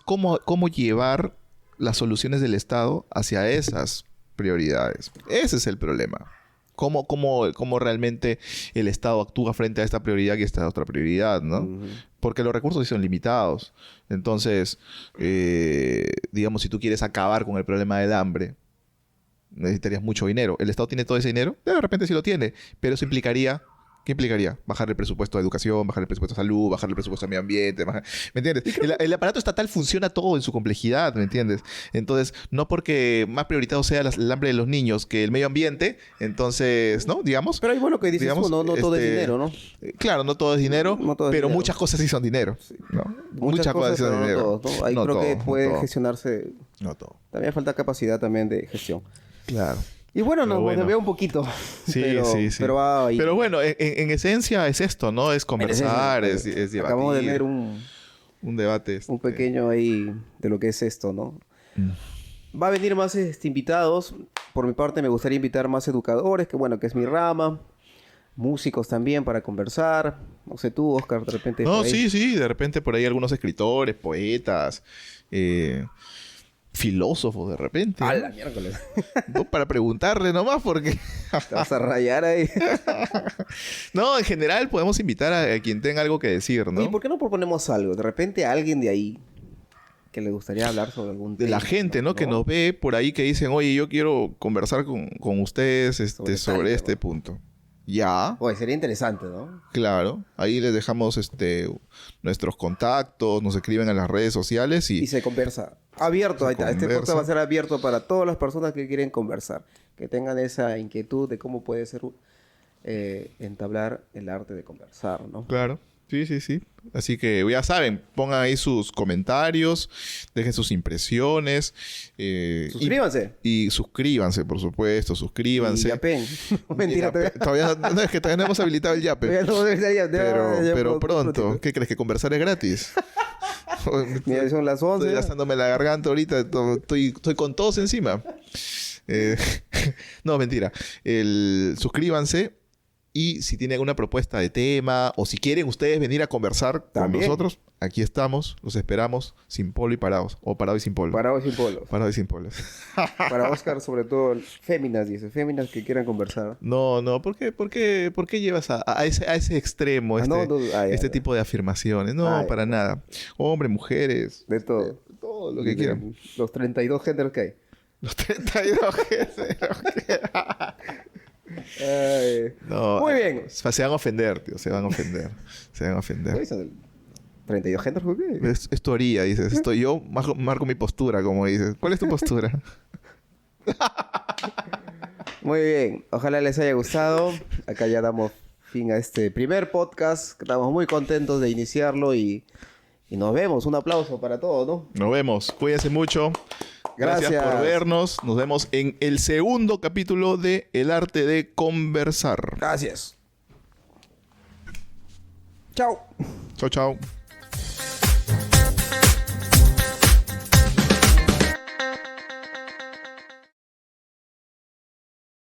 cómo llevar las soluciones del Estado hacia esas prioridades. Ese es el problema. ¿Cómo realmente el Estado actúa frente a esta prioridad y esta otra prioridad, ¿no? Ujú. Porque los recursos sí son limitados. Entonces, digamos, si tú quieres acabar con el problema del hambre, necesitarías mucho dinero. ¿El Estado tiene todo ese dinero? De repente sí lo tiene, pero eso implicaría... ¿Qué implicaría? Bajar el presupuesto de educación, bajar el presupuesto de salud, bajar el presupuesto de medio ambiente. ¿Me entiendes? El aparato estatal funciona todo en su complejidad, ¿me entiendes? Entonces, no porque más prioritario sea el hambre de los niños que el medio ambiente, entonces, ¿no? Digamos. Pero ahí bueno que dices digamos, tú, no todo es dinero, ¿no? Claro, no todo es dinero, No todo es pero dinero. muchas cosas sí son dinero. ¿no? Muchas cosas, sí son pero no dinero. todo, ¿no? Ahí No creo que todo, puede no todo. gestionarse. No todo. También falta capacidad también de gestión. Claro. Y bueno, Pero nos bueno. desvió un poquito. Sí, pero, sí, sí. Pero va ahí. Pero bueno, en esencia es esto, ¿no? Es conversar, es debatir. Acabamos de tener un debate. un pequeño ahí de lo que es esto, ¿no? Va a venir más invitados. Por mi parte me gustaría invitar más educadores, que bueno, que es mi rama. Músicos también para conversar. No sé tú, Oscar, de repente. No, por ahí. sí. De repente por ahí algunos escritores, poetas, filósofos de repente. ¡A ¿no? la miércoles! No, para preguntarle nomás porque... Te vas a rayar ahí. No, en general podemos invitar a quien tenga algo que decir, ¿no? ¿Y por qué no proponemos algo? De repente a alguien de ahí que le gustaría hablar sobre algún De la tema, gente, ¿no? Que nos ve por ahí que dicen, oye, yo quiero conversar con ustedes sobre tal este tema. punto. Ya, Oye, sería interesante, ¿no? claro. Ahí les dejamos nuestros contactos, nos escriben en las redes sociales Y y se conversa. Abierto, ahí está. Este conversa. podcast va a ser abierto para todas las personas que quieren conversar. Que tengan esa inquietud de cómo puede ser entablar el arte de conversar, ¿no? claro. Sí. Así que ya saben, pongan ahí sus comentarios, dejen sus impresiones. Suscríbanse. Y suscríbanse, por supuesto, Y suscríbanse. yapen. Mentira, Todavía no, es que todavía no hemos habilitado el yape. Pero pronto. ¿Qué crees? ¿Que conversar es gratis? Mira, son las 11. Estoy gastándome la garganta ahorita. Estoy con tos encima. No, mentira. Suscríbanse. Y si tienen alguna propuesta de tema o si quieren ustedes venir a conversar También. con nosotros, aquí estamos. Los esperamos sin polo y parados. O parado y sin polo. Para hoy sin polos. Parado y sin polos. Para Oscar, sobre todo, féminas, dice. Féminas que quieran conversar. No. ¿Por qué llevas a ese extremo este tipo de afirmaciones? No, ya. para nada. Hombres, mujeres, De todo. todo lo que quieran. Los 32 géneros que hay. Los 32 géneros. Ay. No, Muy bien. Se van a ofender, tío. Se van a ofender. ¿Qué dicen? 32 géneros, ¿qué? Es tu orilla, dices. Yo marco mi postura, como dices. ¿Cuál es tu postura? Muy bien. Ojalá les haya gustado. Acá ya damos fin a este primer podcast. Estamos muy contentos de iniciarlo y nos vemos. Un aplauso para todos, ¿no? Nos vemos. Cuídense mucho. Gracias Gracias. por vernos. Nos vemos en el segundo capítulo de El Arte de Conversar. Gracias. Chao. Chao, chao.